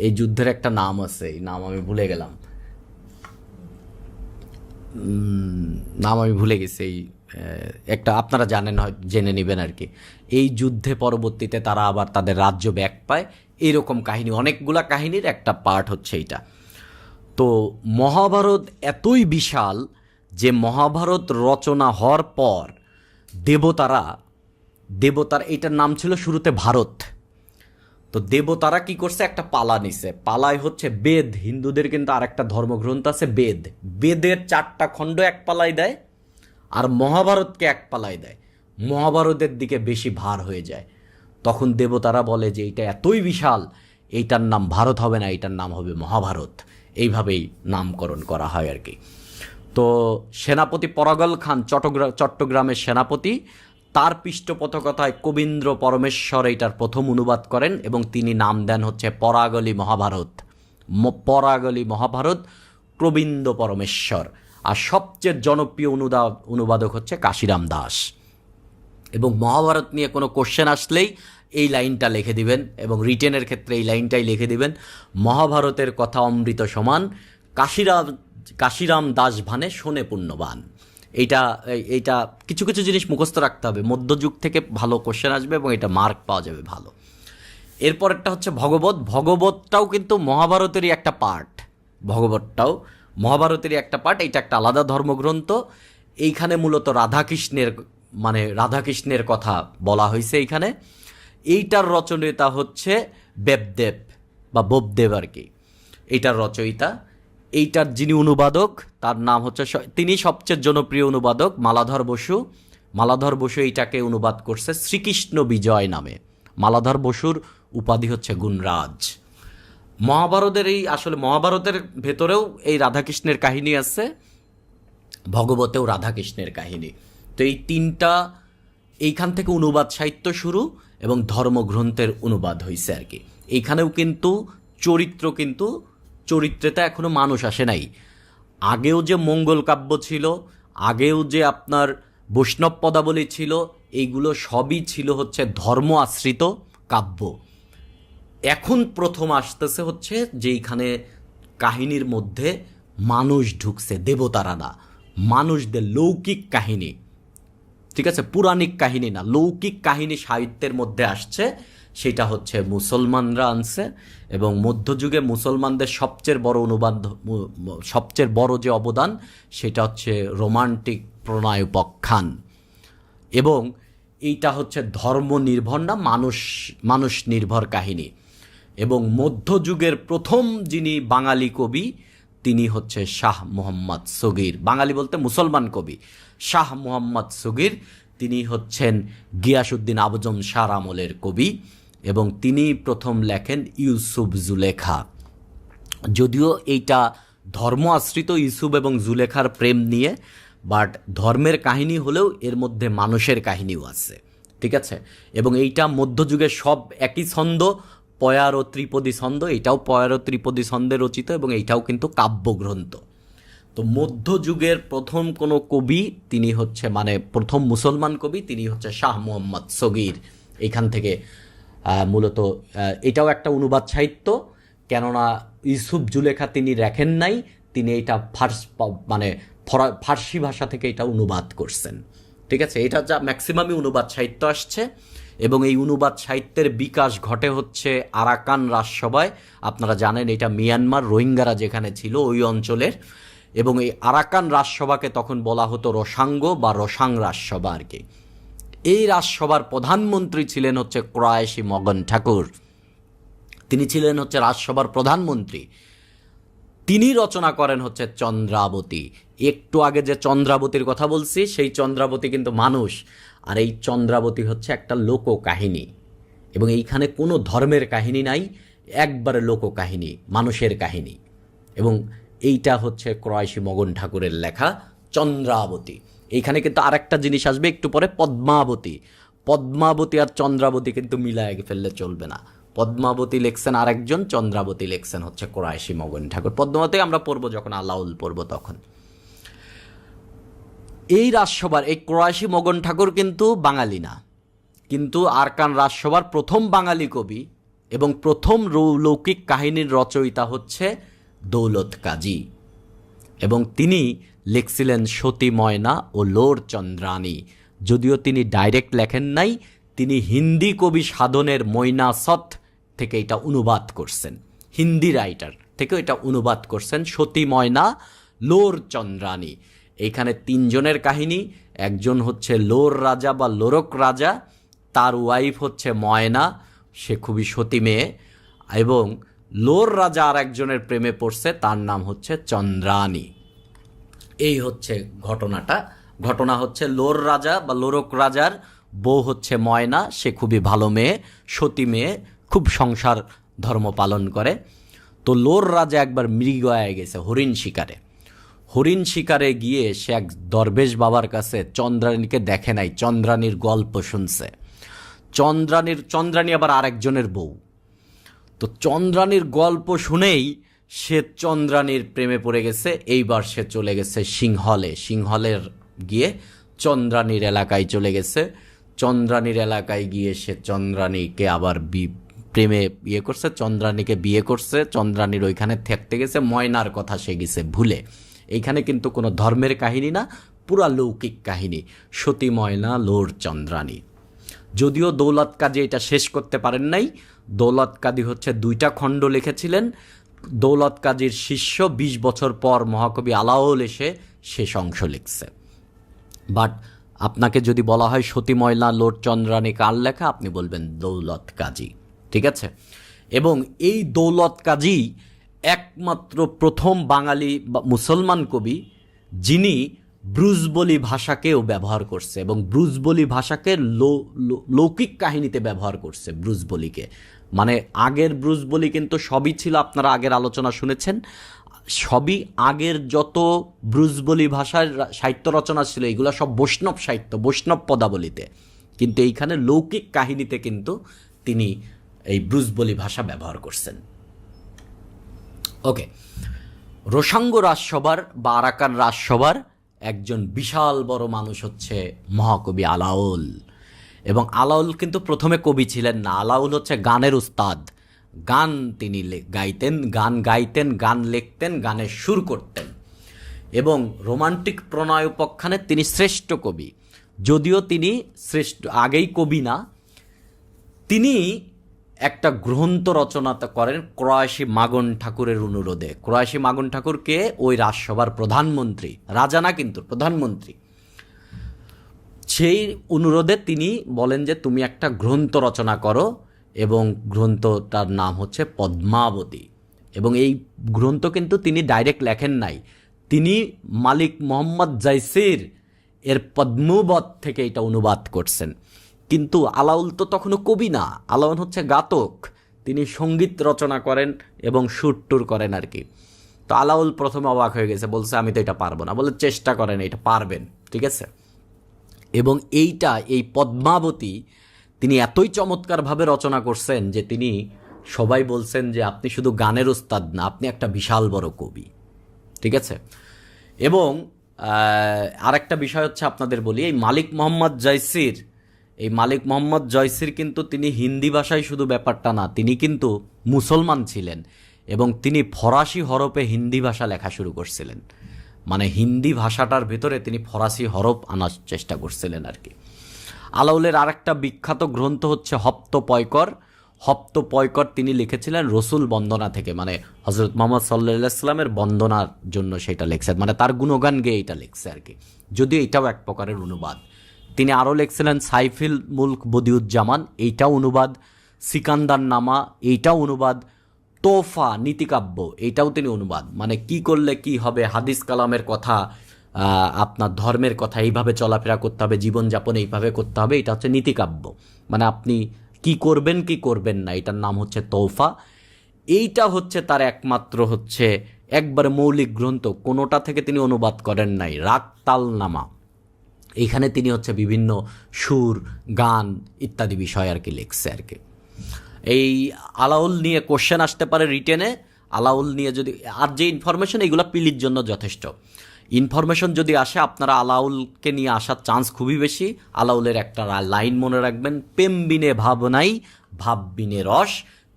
এই যুদ্ধের একটা নাম আছে, এই নাম আমি ভুলে গেলাম, গেছি। এই একটা আপনারা জানেন, হয় জেনে নেবেন আর কি। এই যুদ্ধে পরবর্তীতে তারা আবার তাদের রাজ্য ব্যাক পায়। এইরকম কাহিনী, অনেকগুলা কাহিনীর একটা পার্ট হচ্ছে এইটা। তো মহাভারত এতই বিশাল যে মহাভারত রচনা হওয়ার পর দেবতার এইটার নাম ছিল শুরুতে ভারত। তো দেবতারা কি করছে, একটা পালা নিছে। পালায় হচ্ছে বেদ, হিন্দুদের কিন্তু আর একটা ধর্মগ্রন্থ আছে বেদের 4টা খণ্ড এক পালায় দেয়, আর মহাভারতকে এক পালায় দেয়। মহাভারতের দিকে বেশি ভার হয়ে যায়। তখন দেবতারা বলে যে এইটা এতই বিশাল, এইটার নাম ভারত হবে না, এইটার নাম হবে মহাভারত। এইভাবেই নামকরণ করা হয় আর কি। তো সেনাপতি পরাগল খান, চট্টগ্রামের সেনাপতি, তার পৃষ্ঠপোষকতায় কবীন্দ্র পরমেশ্বর এইটার প্রথম অনুবাদ করেন, এবং তিনি নাম দেন হচ্ছে পরাগলি মহাভারত, কবীন্দ্র পরমেশ্বর। আর সবচেয়ে জনপ্রিয় অনুবাদক হচ্ছে কাশিরাম দাস। এবং মহাভারত নিয়ে কোনো কোশ্চেন আসলেই এই লাইনটা লিখে দিবেন, এবং রিটেনের ক্ষেত্রে এই লাইনটাই লিখে দিবেন, মহাভারতের কথা অমৃত সমান, কাশিরাম দাস ভানে শোনে পুণ্যবান। এইটা কিছু কিছু জিনিস মুখস্থ রাখতে হবে, মধ্যযুগ থেকে ভালো কোশ্চেন আসবে এবং এটা মার্ক পাওয়া যাবে ভালো। এরপরেরটা হচ্ছে ভগবতটাও কিন্তু মহাভারতেরই একটা পার্ট। এইটা একটা আলাদা ধর্মগ্রন্থ। এইখানে মূলত রাধাকৃষ্ণের কথা বলা হয়েছে এইখানে। এইটার রচয়িতা হচ্ছে বেবদেব বা বোপদেব আর কি, এইটার রচয়িতা। এইটার যিনি অনুবাদক, তার নাম হচ্ছে, তিনি সবচেয়ে জনপ্রিয় অনুবাদক মালাধর বসু এইটাকে অনুবাদ করছে শ্রীকৃষ্ণ বিজয় নামে। মালাধর বসুর উপাধি হচ্ছে গুণরাজ। মহাভারতের ভেতরেও এই রাধাকৃষ্ণের কাহিনী আছে, ভগবতেও রাধাকৃষ্ণের কাহিনী। তো এই 3টা এইখান থেকে অনুবাদ সাহিত্য শুরু, এবং ধর্মগ্রন্থের অনুবাদ হয়েছে আর কি। এইখানেও কিন্তু চরিত্রেতে এখনো মানুষ আসে নাই। আগেও যে মঙ্গল কাব্য ছিল, আগেও যে আপনার বৈষ্ণব পদাবলী ছিল, এইগুলো সবই ছিল হচ্ছে ধর্ম আশ্রিত কাব্য। এখন প্রথম আসতেছে হচ্ছে যে এইখানে কাহিনীর মধ্যে মানুষ ঢুকছে, দেবতারা না, মানুষদের লৌকিক কাহিনী, ঠিক আছে, পুরাণিক কাহিনী না, লৌকিক কাহিনী সাহিত্যের মধ্যে আসছে। সেটা হচ্ছে মুসলমানরা আনছে, এবং মধ্যযুগে মুসলমানদের সবচেয়ে বড় যে অবদান, সেটা হচ্ছে রোমান্টিক প্রণয়োপাখ্যান। এবং এইটা হচ্ছে ধর্ম নির্ভর না, মানুষ নির্ভর কাহিনী। এবং মধ্যযুগের প্রথম যিনি বাঙালি কবি, তিনি হচ্ছে শাহ মোহাম্মদ সগীর। বাঙালি বলতে মুসলমান কবি শাহ মোহাম্মদ সগীর। তিনি হচ্ছেন গিয়াসউদ্দিন আবজম শাহর আমলের কবি, এবং তিনি প্রথম লেখেন ইউসুফ জুলেখা। যদিও এইটা ধর্ম আশ্রিত, ইউসুফ এবং জুলেখার প্রেম নিয়ে, বাট ধর্মের কাহিনী হলেও এর মধ্যে মানুষের কাহিনীও আছে। ঠিক আছে। এবং এইটা মধ্যযুগের সব একই ছন্দ, পয়ার ও ত্রিপদী ছন্দ, এটাও পয়ার ও ত্রিপদী ছন্দে রচিত এবং এইটাও কিন্তু কাব্যগ্রন্থ। তো মধ্যযুগের প্রথম কোনো কবি তিনি হচ্ছে মানে প্রথম মুসলমান কবি তিনি হচ্ছে শাহ মোহাম্মদ সগীর। এখান থেকে মূলত এটাও একটা অনুবাদ সাহিত্য, কেননা ইউসুফ জুলেখা তিনি রেখেন নাই, তিনি এটা মানে ফার্সি ভাষা থেকে এটা অনুবাদ করছেন। ঠিক আছে, এটা যা ম্যাক্সিমামই অনুবাদ সাহিত্য আসছে এবং এই অনুবাদ সাহিত্যের বিকাশ ঘটে হচ্ছে আরাকান রাজসভায়। আপনারা জানেন এটা মিয়ানমার রোহিঙ্গারা যেখানে ছিল ওই অঞ্চলের, এবং এই আরাকান রাজসভাকে তখন বলা হতো রসাঙ্গ বা রসাং রাজসভা আর কি। এই রাজসভার প্রধানমন্ত্রী ছিলেন হচ্ছে ক্রয়াশী মগন ঠাকুর, তিনি ছিলেন হচ্ছে রাজসভার প্রধানমন্ত্রী। তিনি রচনা করেন হচ্ছে চন্দ্রাবতী। একটু আগে যে চন্দ্রাবতীর কথা বলছি সেই চন্দ্রাবতী কিন্তু মানুষ, আর এই চন্দ্রাবতী হচ্ছে একটা লোককাহিনী এবং এইখানে কোনো ধর্মের কাহিনী নাই, একবারে লোককাহিনী, মানুষের কাহিনী। এবং এইটা হচ্ছে ক্রয়াশী মগন ঠাকুরের লেখা চন্দ্রাবতী। এইখানে কিন্তু আরেকটা জিনিস আসবে একটু পরে, পদ্মাবতী। পদ্মাবতী আর চন্দ্রাবতী কিন্তু মিলায় ফেললে চলবে না। পদ্মাবতী লেখছেন আরেকজন, চন্দ্রাবতী লেখছেন হচ্ছে ক্রয়াশী মগন ঠাকুর। পদ্মাবতী আমরা পড়বো যখন আলাউল পড়বো তখন। এই রাজসভার এই ক্রয়াশী মগন ঠাকুর কিন্তু বাঙালি না, কিন্তু আরাকান রাজসভার প্রথম বাঙালি কবি এবং প্রথম লৌকিক কাহিনীর রচয়িতা হচ্ছে দৌলত কাজী, এবং তিনি লিখছিলেন সতী ময়না ও লোর চন্দ্রানী। যদিও তিনি ডাইরেক্ট লেখেন নাই, তিনি হিন্দি কবি সাধনের ময়নাসত থেকে এটা অনুবাদ করছেন, হিন্দি রাইটার থেকে এটা অনুবাদ করছেন সতী ময়না লোর চন্দ্রানী। এইখানে তিনজনের কাহিনী, একজন হচ্ছে লোর রাজা বা লোরক রাজা, তার ওয়াইফ হচ্ছে ময়না, সে খুবই সতী মেয়ে, এবং লোর রাজা আর একজনের প্রেমে পড়ছে, তার নাম হচ্ছে চন্দ্রানী। এই হচ্ছে ঘটনা হচ্ছে লোর রাজা বা লোরক রাজার বউ হচ্ছে ময়না, সে খুবই ভালো মেয়ে, সতী মেয়ে, খুব সংসার ধর্ম পালন করে। তো লোর রাজা একবার মৃগয়ায় গেছে হরিণ শিকারে গিয়ে সে এক দরবেশ বাবার কাছে চন্দ্রানীকে দেখে নাই, চন্দ্রানীর গল্প শুনছে। চন্দ্রানী আবার আরেকজনের বউ। তো চন্দ্রানীর গল্প শুনেই সে চন্দ্রানীর প্রেমে পড়ে গেছে। এইবার সে চলে গেছে সিংহলের গিয়ে চন্দ্রানীর এলাকায় চলে গেছে। চন্দ্রানীর এলাকায় গিয়ে সে চন্দ্রানীকে আবার প্রেমে করছে, চন্দ্রানীকে বিয়ে করছে, চন্দ্রানীর ওইখানে থাকতে গেছে, ময়নার কথা সে গেছে ভুলে। এইখানে কিন্তু কোনো ধর্মের কাহিনী না, পুরা লৌকিক কাহিনী, সতী ময়না লোর চন্দ্রানী। যদিও দৌলত কাজী এটা শেষ করতে পারেন নাই, দৌলত কাজী হচ্ছে 2টা খণ্ড লিখেছিলেন। দৌলত কাজীর শিষ্য 20 বছর পর মহাকবি আলাওল এসে শেষ অংশ লিখছে। বাট আপনাকে যদি বলা হয় সতী ময়না লোর চন্দ্রানী কার লেখা, আপনি বলবেন দৌলত কাজী। ঠিক আছে, এবং এই দৌলত কাজী একমাত্র প্রথম বাঙালি বা মুসলমান কবি যিনি ব্রুজবলি ভাষাকেও ব্যবহার করছে, এবং ব্রুজবলি ভাষাকে লৌকিক কাহিনীতে ব্যবহার করছে। ব্রুজবলিকে মানে আগের ব্রুজবলি কিন্তু সবই ছিল, আপনারা আগের আলোচনা শুনেছেন, সবই আগের যত ব্রুজবলি ভাষার সাহিত্য রচনা ছিল এগুলো সব বৈষ্ণব সাহিত্য, বৈষ্ণব পদাবলিতে, কিন্তু এইখানে লৌকিক কাহিনীতে কিন্তু তিনি এই ব্রুজবলি ভাষা ব্যবহার করছেন। ওকে, রোসাঙ্গ রাজসভার বা আরাকান রাজসভার একজন বিশাল বড় মানুষ হচ্ছে মহাকবি আলাওল। এবং আলাওল কিন্তু প্রথমে কবি ছিলেন না, আলাওল হচ্ছে গানের উস্তাদ। গান তিনি গাইতেন, গান লিখতেন, গানের সুর করতেন, এবং রোমান্টিক প্রণয় উপাখ্যানে তিনি শ্রেষ্ঠ কবি। যদিও তিনি আগেই কবি না, তিনি একটা গ্রন্থ রচনা করেন ক্রয়াশী মাগন ঠাকুরের অনুরোধে। ক্রয়াশী মাগন ঠাকুরকে ওই রাজসভার প্রধানমন্ত্রী, রাজা না কিন্তু প্রধানমন্ত্রী, সেই অনুরোধে তিনি বলেন যে তুমি একটা গ্রন্থ রচনা করো, এবং গ্রন্থটার নাম হচ্ছে পদ্মাবতী। এবং এই গ্রন্থ কিন্তু তিনি ডাইরেক্ট লেখেন নাই, তিনি মালিক মোহাম্মদ জাইসির এর পদ্মবত থেকে এটা অনুবাদ করছেন। কিন্তু আলাউল তো তখনও কবি না, আলাউল হচ্ছে গাতক, তিনি সঙ্গীত রচনা করেন এবং সুর টুর করেন আর কি। তো আলাউল প্রথমে অবাক হয়ে গেছে, বলছে আমি তো এটা পারবো না, বলে চেষ্টা করেন, এটা পারবেন, ঠিক আছে। এবং এই পদ্মাবতী তিনি এতই চমৎকারভাবে রচনা করছেন যে তিনি সবাই বলছেন যে আপনি শুধু গানের ওস্তাদ না, আপনি একটা বিশাল বড় কবি। ঠিক আছে। এবং আরেকটা বিষয় হচ্ছে আপনাদের বলি, এই মালিক মোহাম্মদ জয়সির কিন্তু তিনি হিন্দি ভাষায় শুধু ব্যাপারটা না, তিনি কিন্তু মুসলমান ছিলেন এবং তিনি ফরাসি হরফে হিন্দি ভাষা লেখা শুরু করছিলেন। মানে হিন্দি ভাষাটার ভেতরে তিনি ফরাসি হরফ আনার চেষ্টা করছিলেন আর কি। আলাউলের আরেকটা বিখ্যাত গ্রন্থ হচ্ছে হপ্ত পয়কর তিনি লিখেছিলেন রসুল বন্দনা থেকে, মানে হজরত মোহাম্মদ সাল্লাল্লাহু আলাইহি সাল্লামের বন্দনার জন্য সেটা লিখছেন, মানে তার গুণগান গেয়ে এটা লিখছে আর কি, যদিও এটাও এক প্রকারের অনুবাদ। তিনি আরও লিখছিলেন সাইফুল মুলক বদিউজ্জামান, এইটাও অনুবাদ। সিকান্দার নামা, এইটাও অনুবাদ। তোফা নীতিকাব্য, এইটাও তিনি অনুবাদ। মানে কি করলে কি হবে, হাদিস কালামের কথা, আপনার ধর্মের কথা, এইভাবে চলাফেরা করতে হবে, জীবনযাপন এইভাবে করতে হবে, এটা হচ্ছে নীতিকাব্য। মানে আপনি কি করবেন কি করবেন না, এটার নাম হচ্ছে তোফা। এইটা হচ্ছে তার একমাত্র হচ্ছে একবারে মৌলিক গ্রন্থ, কোনোটা থেকে তিনি অনুবাদ করেন নাই। রাগ তাল নামা, এইখানে তিনি হচ্ছে বিভিন্ন সুর, গান ইত্যাদি বিষয় আর কি লিখছে আর কি। এই আলাউল নিয়ে কোশ্চেন আসতে পারে রিটেনে, আলাউল নিয়ে যদি, আর যে ইনফরমেশন এগুলো পিলির জন্য যথেষ্ট। ইনফরমেশন যদি আসে, আপনারা আলাউলকে নিয়ে আসার চান্স খুবই বেশি। আলাউলের একটা লাইন মনে রাখবেন, প্রেম বিনে ভাব নাই, ভাব বিনে রস,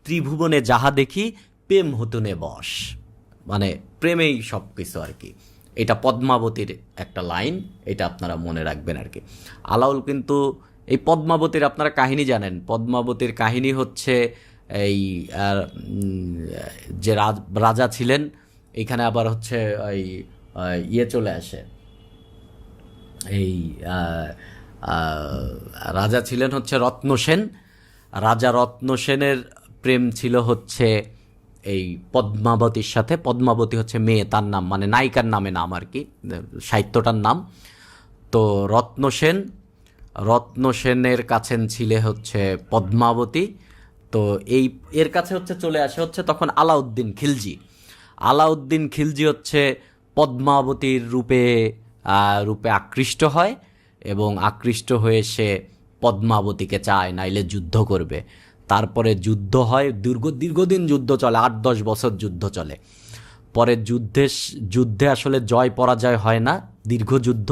ত্রিভুবনে যাহা দেখি প্রেম হতুনে বস। মানে প্রেমেই সব কিছু আর কি। এটা পদ্মাবতীর একটা লাইন, এটা আপনারা মনে রাখবেন আর কি। আলাউল কিন্তু এই পদ্মাবতীর আপনারা কাহিনী জানেন। পদ্মাবতীর কাহিনী হচ্ছে এই যে রাজা ছিলেন, এইখানে আবার হচ্ছে ওই ইয়ে চলে আসে, এই রাজা ছিলেন হচ্ছে রত্নসেন। রাজা রত্নসেনের প্রেম ছিল হচ্ছে এই পদ্মাবতীর সাথে। পদ্মাবতী হচ্ছে মেয়ে, তার নাম, মানে নায়িকার নামে নাম আর কি, সাহিত্যটার নাম। তো রত্নসেনের কাছে ছিলে হচ্ছে পদ্মাবতী। তো এর কাছে হচ্ছে চলে আসে হচ্ছে তখন আলাউদ্দিন খিলজি হচ্ছে পদ্মাবতীর রূপে আকৃষ্ট হয় এবং আকৃষ্ট হয়ে সে পদ্মাবতীকে চায়, নাইলে যুদ্ধ করবে। তারপরে যুদ্ধ হয়, দীর্ঘদিন যুদ্ধ চলে, 8-10 বছর যুদ্ধ চলে। পরে যুদ্ধে আসলে জয় পরাজয় হয় না, দীর্ঘ যুদ্ধ।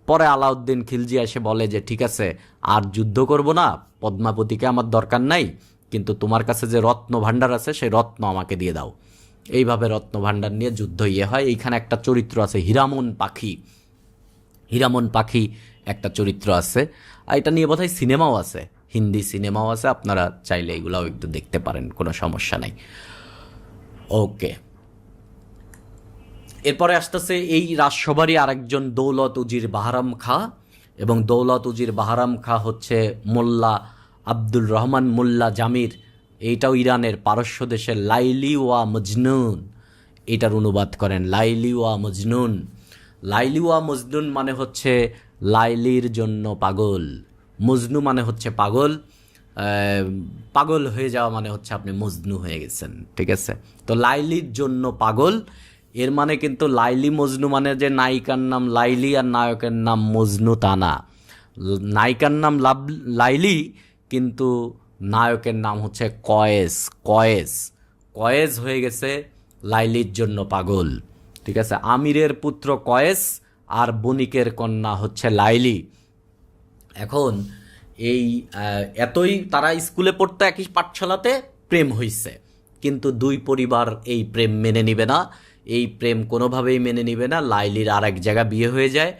পরে আলাউদ্দিন খিলজি এসে বলে যে ঠিক আছে, আর যুদ্ধ করব না, পদ্মাবতীকে আমার দরকার নাই, কিন্তু তোমার কাছে যে রত্ন ভাণ্ডার আছে সেই রত্ন আমাকে দিয়ে দাও। এইভাবে রত্ন ভাণ্ডার নিয়ে যুদ্ধ হয়। এইখানে একটা চরিত্র আছে হীরামন পাখি একটা চরিত্র আছে। আর এটা নিয়ে বোধহয় সিনেমাও আছে, হিন্দি সিনেমাও আছে, আপনারা চাইলে এগুলাও একটু দেখতে পারেন, কোনো সমস্যা নাই। ওকে, এরপরে আসতেছে এই রাজসভারই আরেকজন দৌলত উজির বাহারাম খাঁ। এবং দৌলত উজির বাহারাম খাঁ হচ্ছে মোল্লা আব্দুল রহমান মোল্লা জামির, এইটাও ইরানের পারস্য দেশের লাইলি ওয়া মজনুন, এটার অনুবাদ করেন লাইলি ওয়া মজনুন মানে হচ্ছে লাইলির জন্য পাগল, মজনু মানে হচ্ছে পাগল, পাগল হয়ে যাওয়া মানে হচ্ছে আপনি মজনু হয়ে গেছেন। ঠিক আছে, তো লাইলির জন্য পাগল, এর মানে কিন্তু লাইলি মজনু মানে যে নায়িকার নাম লাইলি আর নায়কের নাম মজনু তা না। নায়িকার নাম লাইলি, কিন্তু নায়কের নাম হচ্ছে কয়েস হয়ে গেছে লাইলির জন্য পাগল। ঠিক আছে, আমিরের পুত্র কয়েস আর বণিকের কন্যা হচ্ছে লাইলি। এখন এই এতই তারা স্কুলে পড়তো, একই পাঠশালাতে, প্রেম হইছে, কিন্তু দুই পরিবার এই প্রেম মেনে নিবে না, এই প্রেম কোনোভাবেই মেনে নিবে না। লাইলির আর এক জায়গা বিয়ে হয়ে যায়।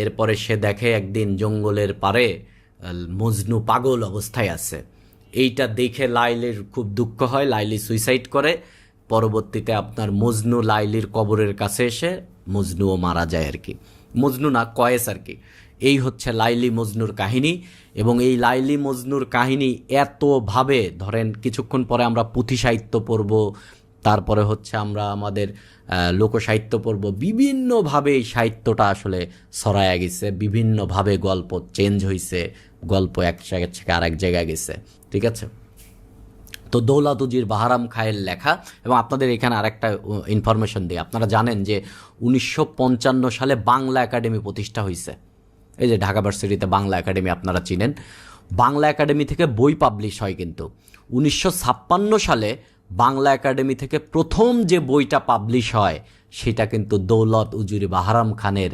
এরপরে সে দেখে একদিন জঙ্গলের পারে মজনু পাগল অবস্থায় আছে। এইটা দেখে লাইলির খুব দুঃখ হয়, লাইলি সুইসাইড করে। পরবর্তীতে আপনার মজনু লাইলির কবরের কাছে এসে মজনুও মারা যায় আর কি, মজনু না কয়েস আর কি। এই হচ্ছে লাইলি মজনুর কাহিনী। এবং এই লাইলি মজনুর কাহিনী এতভাবে, ধরেন কিছুক্ষণ পরে আমরা পুঁথি সাহিত্য পড়ব, তারপরে হচ্ছে আমরা আমাদের লোকসাহিত্য পড়ব, বিভিন্নভাবে এই সাহিত্যটা আসলে ছড়ায়া গেছে, বিভিন্নভাবে গল্প চেঞ্জ হয়েছে, গল্প এক জায়গা থেকে আরেক জায়গায় গেছে। ঠিক আছে, তো দৌলত উজির বাহারাম খাঁয়ের লেখা। এবং আপনাদের এখানে আরেকটা ইনফরমেশন দিই, আপনারা জানেন যে 1955 সালে বাংলা একাডেমি প্রতিষ্ঠা হয়েছে। এই যে ঢাকা ভার্সিটিতে বাংলা একাডেমি আপনারা চিনেন, বাংলা একাডেমি থেকে বই পাবলিশ হয়। কিন্তু 1956 সালে বাংলা একাডেমি থেকে প্রথম যে বইটা পাবলিশ হয় সেটা কিন্তু দৌলত উজুরি বাহারাম খানের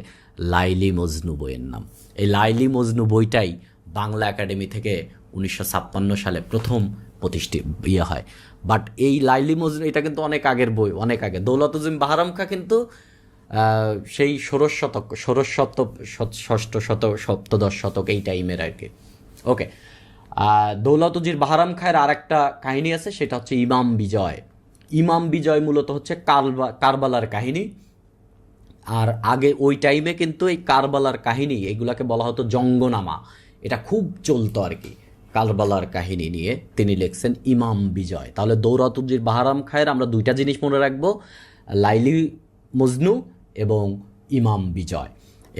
লাইলি মজনু বইয়ের নাম। এই লাইলি মজনু বইটাই বাংলা একাডেমি থেকে 1956 সালে প্রথম প্রতিষ্ঠিত হয়। বাট এই লাইলি মজনু এটা কিন্তু অনেক আগের বই, অনেক আগে। দৌলত উজুরি বাহারাম খা কিন্তু সেই ষষ্ঠ শতক সপ্তদশ শতক এই টাইমের আর কি। ওকে, দৌলত উজির বাহারাম খায়ের আর একটা কাহিনী আছে, সেটা হচ্ছে ইমাম বিজয়। ইমাম বিজয় মূলত হচ্ছে কারবালার কাহিনী। আর আগে ওই টাইমে কিন্তু এই কারবালার কাহিনী এগুলাকে বলা হতো জঙ্গনামা, এটা খুব চলতো আর কি। কারবালার কাহিনী নিয়ে তিনি লিখছেন ইমাম বিজয়। তাহলে দৌলত উজির বাহারাম খায়ের আমরা দুইটা জিনিস মনে রাখবো, লাইলি মজনু এবং ইমাম বিজয়।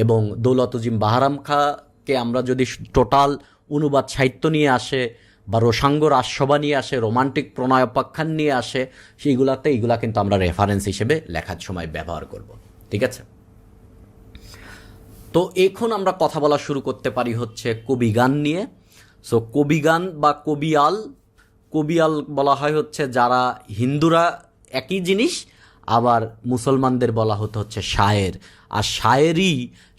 এবং দৌলত উজির বাহারাম খাকে আমরা যদি টোটাল অনুবাদ সাহিত্য নিয়ে আসে বা রোসাঙ্গ রাজসভা নিয়ে আসে, রোমান্টিক প্রণয়োপাখ্যান নিয়ে আসে, সেইগুলাতে এইগুলা কিন্তু আমরা রেফারেন্স হিসেবে লেখার সময় ব্যবহার করব। ঠিক আছে, তো এখন আমরা কথা বলা শুরু করতে পারি হচ্ছে কবিগান নিয়ে। সো কবিগান বা কবিয়াল বলা হয় হচ্ছে যারা হিন্দুরা একই জিনিস, আবার মুসলমানদের বলা হতো হচ্ছে শায়ের। আর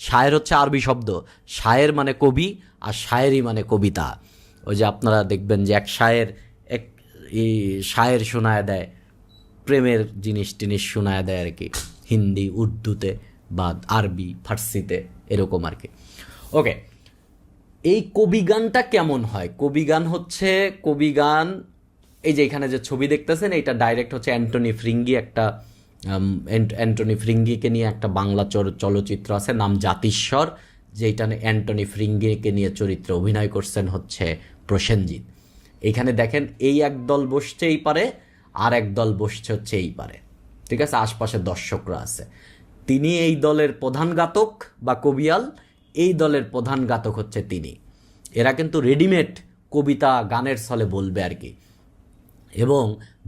শায়ের হচ্ছে আরবি শব্দ, শায়ের মানে কবি আর শায়েরি মানে কবিতা। ওই যে আপনারা দেখবেন যে এক শায়ের শোনায় দেয়, প্রেমের জিনিস শোনায় দেয় আর কি, হিন্দি উর্দুতে বা আরবি ফার্সিতে এরকম আর কি। ওকে, এই কবিগানটা কেমন হয়? কবিগান এই যে এখানে যে ছবি দেখতেছেন এটা ডাইরেক্ট হচ্ছে অ্যান্টনি ফ্রিঙ্গি, একটা অ্যান্টনি ফ্রিঙ্গিকে নিয়ে একটা বাংলা চলচ্চিত্র আছে নাম জাতিস্বর, যেটা অ্যান্টনি ফ্রিঙ্গিকে নিয়ে চরিত্রে অভিনয় করছেন হচ্ছে প্রসেনজিৎ। এইখানে দেখেন এই একদল বসছে এই পারে, আর একদল বসছে হচ্ছে এই পারে। ঠিক আছে, আশপাশে দর্শকরা আছে। তিনি এই দলের প্রধান গাতক বা কবিয়াল, এই দলের প্রধান গাতক হচ্ছে তিনি। এরা কিন্তু রেডিমেড কবিতা গানের ছলে বলবে আর কি, এবং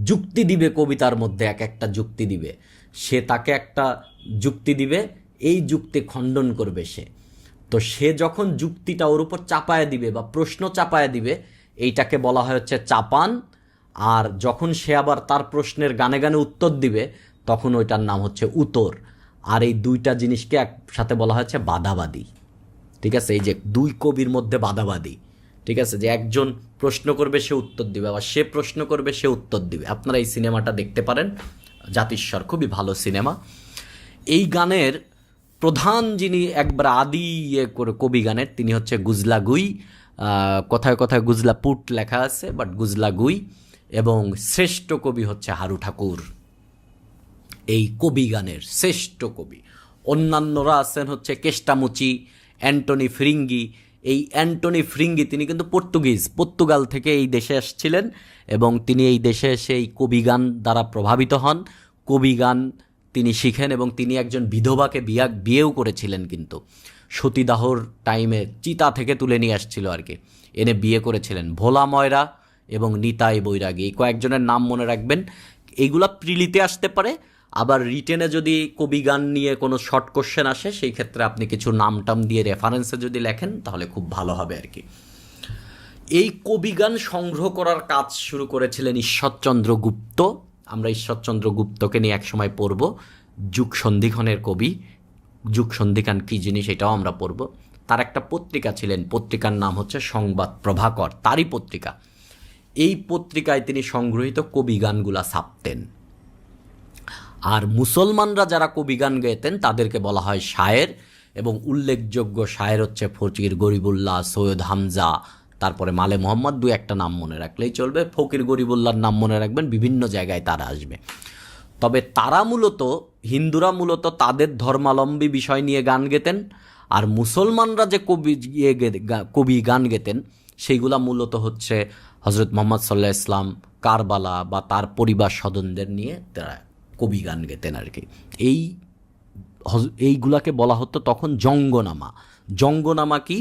যুক্তি দিবে, কবিতার মধ্যে এক একটা যুক্তি দিবে। সে তাকে একটা যুক্তি দিবে, এই যুক্তি খণ্ডন করবে সে। তো সে যখন যুক্তিটা ওর উপর চাপায় দিবে বা প্রশ্ন চাপায় দিবে, এইটাকে বলা হয় হচ্ছে চাপান। আর যখন সে আবার তার প্রশ্নের গানে গানে উত্তর দিবে, তখন ওইটার নাম হচ্ছে উত্তর। আর এই দুইটা জিনিসকে একসাথে বলা হচ্ছে বাদাবাদী। ঠিক আছে, এই যে দুই কবির মধ্যে বাদাবাদী। ঠিক আছে, যে একজন প্রশ্ন করবে সে উত্তর দিবে, আবার সে প্রশ্ন করবে সে উত্তর দিবে। আপনারা এই সিনেমাটা দেখতে পারেন, জাতিস্বর, খুবই ভালো সিনেমা। এই গানের প্রধান যিনি একবার আদি করে কবি গানের, তিনি হচ্ছে গুজলাগুই। কথায় কথায় গুজলাপুট লেখা আছে, বাট গুজলাগুই। এবং শ্রেষ্ঠ কবি হচ্ছে হারু ঠাকুর, এই কবি গানের শ্রেষ্ঠ কবি। অন্যান্যরা আছেন হচ্ছে কেষ্টামুচি, অ্যান্টনি ফ্রিঙ্গি। এই অ্যান্টনি ফ্রিঙ্গি তিনি কিন্তু পর্তুগাল থেকে এই দেশে এসেছিলেন, এবং তিনি এই দেশে এসে এই কবিগান দ্বারা প্রভাবিত হন। কবিগান তিনি শিখেন, এবং তিনি একজন বিধবাকে বিয়েও করেছিলেন। কিন্তু সতীদাহর টাইমে চিতা থেকে তুলে নিয়ে আসছিল আর কি, এনে বিয়ে করেছিলেন। ভোলা ময়রা এবং নিতাই বৈরাগী, এই কয়েকজনের নাম মনে রাখবেন। এইগুলা প্রিলিতে আসতে পারে, আবার রিটেনে যদি কবিগান নিয়ে কোনো শর্ট কোশ্চেন আসে, সেই ক্ষেত্রে আপনি কিছু নাম দিয়ে রেফারেন্সে যদি লেখেন তাহলে খুব ভালো হবে আর কি। এই কবিগান সংগ্রহ করার কাজ শুরু করেছিলেন ঈশ্বরচন্দ্র গুপ্ত। আমরা ঈশ্বরচন্দ্র গুপ্তকে নিয়ে একসময় পড়ব। যুগ সন্ধিক্ষণের কবি, যুগ সন্ধিক্ষণ কী জিনিস এটাও আমরা পড়ব। তার একটা পত্রিকা ছিলেন, পত্রিকার নাম হচ্ছে সংবাদ প্রভাকর, তারই পত্রিকা। এই পত্রিকায় তিনি সংগৃহীত কবিগানগুলা ছাপতেন। আর মুসলমানরা যারা কবিগান গেতেন তাদেরকে বলা হয় শায়ের, এবং উল্লেখযোগ্য শায়ের হচ্ছে ফকির গরিবুল্লাহ, সৈয়দ হামজা, তারপরে মালে মোহাম্মদ। দু একটা নাম মনে রাখলেই চলবে। ফকির গরিবুল্লাহর নাম মনে রাখবেন, বিভিন্ন জায়গায় তারা আসবে। তবে তারা হিন্দুরা মূলত তাদের ধর্মাবলম্বী বিষয় নিয়ে গান গেতেন, আর মুসলমানরা যে কবি গান গেতেন সেইগুলা মূলত হচ্ছে হজরত মোহাম্মদ সাল্লাহ ইসলাম, কারবালা বা তার পরিবার স্বজনদের নিয়ে তারা কবি গান গেতেন আর কি। এইগুলাকে বলা হতো তখন জঙ্গনামা। জঙ্গনামা কি?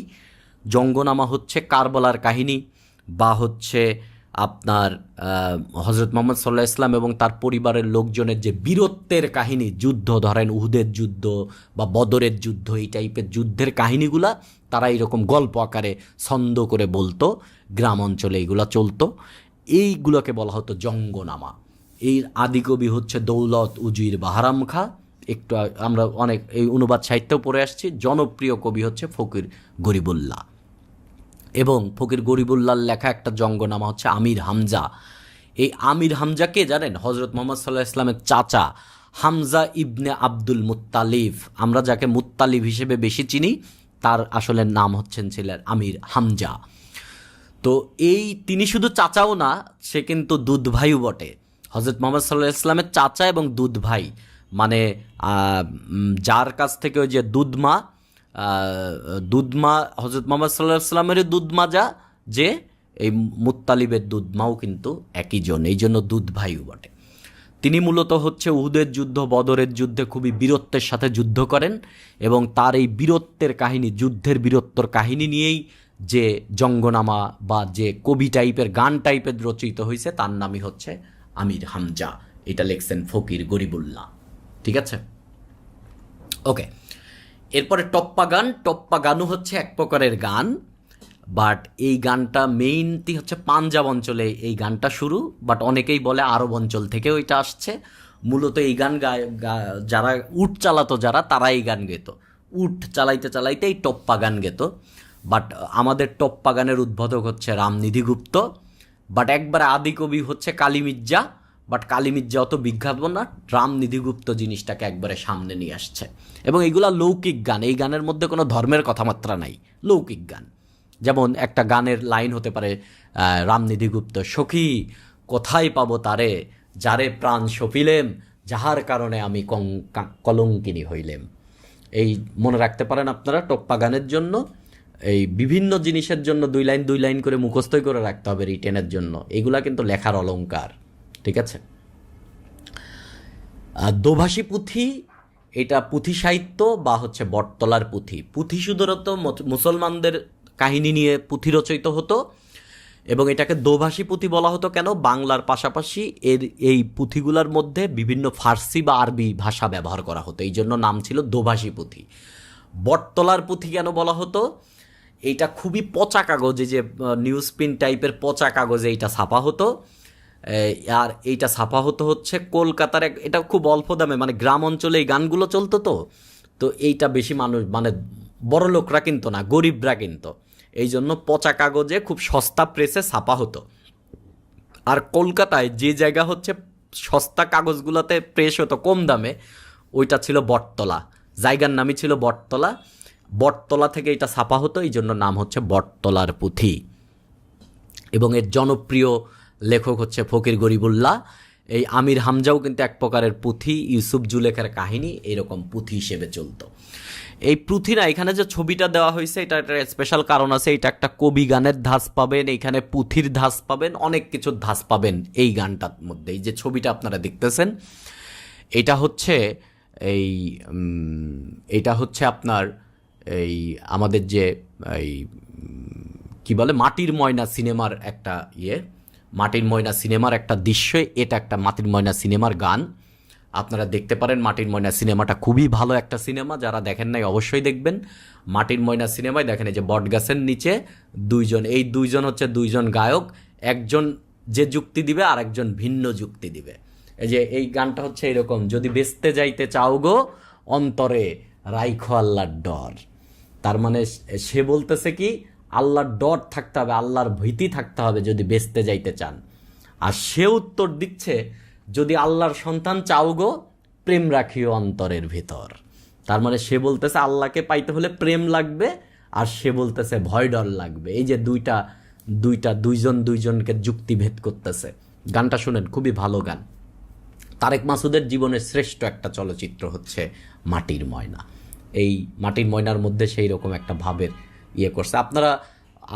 জঙ্গনামা হচ্ছে কারবালার কাহিনী, বা হচ্ছে আপনার হজরত মোহাম্মদ সাল্লাহ ইসলাম এবং তার পরিবারের লোকজনের যে বীরত্বের কাহিনী, যুদ্ধ ধরেন উহুদের যুদ্ধ বা বদরের যুদ্ধ, এই টাইপের যুদ্ধের কাহিনীগুলা তারা এরকম গল্প আকারে ছন্দ করে বলতো, গ্রাম অঞ্চলে এইগুলা চলতো। এইগুলোকে বলা হতো জঙ্গনামা। এর আদিকবি হচ্ছে দৌলত উজির বাহারাম খা। একটু আমরা অনেক এই অনুবাদ সাহিত্যেও পড়ে আসছি। জনপ্রিয় কবি হচ্ছে ফকির গরিবুল্লাহ, এবং ফকির গরিবুল্লাহর লেখা একটা জঙ্গনামা হচ্ছে আমির হামজা। এই আমির হামজা কে জানেন? হজরত মোহাম্মদ সাল্লাহ ইসলামের চাচা হামজা ইবনে আব্দুল মুত্তালিব। আমরা যাকে মুত্তালিব হিসেবে বেশি চিনি, তার আসলে নাম ছিলেন আমির হামজা। তো তিনি শুধু চাচাও না, সে কিন্তু দুধ ভাইও বটে। হজরত মোহাম্মদ সাল্লাহ ইসলামের চাচা এবং দুধ ভাই, মানে যার কাছ থেকে ওই যে দুধমা হজরত মোহাম্মদ সাল্লাহ ইসলামের দুধমা যে এই মুত্তালিবের দুধমাও কিন্তু একই জন, এই জন্য দুধ ভাইও বটে। তিনি মূলত হচ্ছে উহুদের যুদ্ধ, বদরের যুদ্ধে খুবই বীরত্বের সাথে যুদ্ধ করেন, এবং তার এই বীরত্বের কাহিনী, যুদ্ধের বীরত্বর কাহিনী নিয়েই যে জঙ্গনামা বা যে কবি টাইপের গান টাইপের রচিত হয়েছে, তার নামই হচ্ছে আমির হামজা। এটা লিখছেন ফকির গরিবুল্লাহ। ঠিক আছে, ওকে। এরপরে টপ্পা গান। টপ্পা গানও হচ্ছে এক প্রকারের গান, বাট এই গানটা মেইনটি হচ্ছে পাঞ্জাব অঞ্চলে এই গানটা শুরু, বাট অনেকেই বলে আরব অঞ্চল থেকে ওইটা আসছে। মূলত এই গান যারা উট চালাতো, তারা এই গান গেতো। উট চালাইতে চালাইতে এই টপ্পা গান গেতো। বাট আমাদের টপ্পা গানের উদ্বোধক হচ্ছে রামনিধি গুপ্ত, বাট একবারে আদি কবি হচ্ছে কালী মির্জা। বাট কালী মির্জা অত বিখ্যাত না, রামনিধি গুপ্ত জিনিসটাকে একবারে সামনে নিয়ে আসছে। এবং এইগুলা লৌকিক গান, এই গানের মধ্যে কোনো ধর্মের কথাবার্তা নাই, লৌকিক গান। যেমন একটা গানের লাইন হতে পারে রামনিধি গুপ্ত, সখী কোথায় পাবো তারে, যারে প্রাণ সপিলেম, যাহার কারণে আমি কলঙ্কিনী হইলেম। এই মনে রাখতে পারেন আপনারা টপ্পা গানের জন্য। এই বিভিন্ন জিনিসের জন্য দুই লাইন করে মুখস্থই করে রাখতে হবে রিটেনের জন্য। এগুলা কিন্তু লেখার অলংকার। ঠিক আছে, দোভাষী পুঁথি, এটা পুঁথি সাহিত্য বা হচ্ছে বটতলার পুঁথি। পুঁথি শুধুমাত্র মুসলমানদের কাহিনী নিয়ে পুঁথি রচিত হতো, এবং এটাকে দোভাষী পুঁথি বলা হতো কেন? বাংলার পাশাপাশি এই পুঁথিগুলোর মধ্যে বিভিন্ন ফার্সি বা আরবি ভাষা ব্যবহার করা হতো, এই জন্য নাম ছিল দোভাষী পুঁথি। বটতলার পুঁথি কেন বলা হতো? এইটা খুবই পচা কাগজে, যে নিউজ প্রিন্ট টাইপের পচা কাগজে এইটা ছাপা হতো। আর এইটা ছাপা হচ্ছে কলকাতার এটা খুব অল্প দামে, মানে গ্রাম অঞ্চলে এই গানগুলো চলতো। তো এইটা বেশি মানুষ, মানে বড় লোকরা কিনতো না, গরিবরা কিনতো। এই জন্য পচা কাগজে খুব সস্তা প্রেসে ছাপা হতো। আর কলকাতায় যে জায়গা হচ্ছে সস্তা কাগজগুলোতে প্রেস হতো কম দামে, ওইটা ছিল বটতলা। জায়গার নামই ছিল বটতলা। বটতলা থেকে এটা ছাপা হতো, এই জন্য নাম হচ্ছে বটতলার পুঁথি। এবং এর জনপ্রিয় লেখক হচ্ছে ফকির গরিবুল্লাহ। এই আমির হামজাও কিন্তু এক প্রকারের পুঁথি, ইউসুফ জুলেখার কাহিনী এরকম পুঁথি হিসেবে চলতো। এই পুঁথি না, এখানে যে ছবিটা দেওয়া হয়েছে এটা একটা স্পেশাল কারণ আছে। এটা একটা কবি গানের ধাঁচ পাবেন, এইখানে পুঁথির ধাঁচ পাবেন, অনেক কিছুর ধাঁচ পাবেন এই গানটার মধ্যে। এই যে ছবিটা আপনারা দেখতেছেন, এটা হচ্ছে আপনার এই আমাদের যে এই কি বলে মাটির ময়না সিনেমার একটা মাটির ময়না সিনেমার একটা দৃশ্য। এটা একটা মাটির ময়না সিনেমার গান, আপনারা দেখতে পারেন। মাটির ময়না সিনেমাটা খুবই ভালো একটা সিনেমা, যারা দেখেন নাই অবশ্যই দেখবেন। মাটির ময়না সিনেমায় দেখেন এই যে বটগাছের নিচে এই দুইজন হচ্ছে দুইজন গায়ক, একজন যে যুক্তি দিবে আর একজন ভিন্ন যুক্তি দিবে। এই যে এই গানটা হচ্ছে এরকম, যদি বেচতে যাইতে চাও গো অন্তরে রাইখো আল্লাহর ডর। তার মানে সে বলতেছে কি, আল্লাহর ডর থাকতে হবে, আল্লাহর ভীতি থাকতে হবে যদি বেচতে যাইতে চান। আর সে উত্তর দিচ্ছে, যদি আল্লাহর সন্তান চাও গো প্রেম রাখিও অন্তরের ভিতর। তার মানে সে বলতেছে আল্লাহকে পাইতে হলে প্রেম লাগবে, আর সে বলতেছে ভয় ডর লাগবে। এই যে দুইজনকে যুক্তিভেদ করতেছে। গানটা শুনেন, খুবই ভালো গান। তারেক মাসুদের জীবনের শ্রেষ্ঠ একটা চলচ্চিত্র হচ্ছে মাটির ময়না। এই মাটির ময়নার মধ্যে সেই রকম একটা ভাবের করছে। আপনারা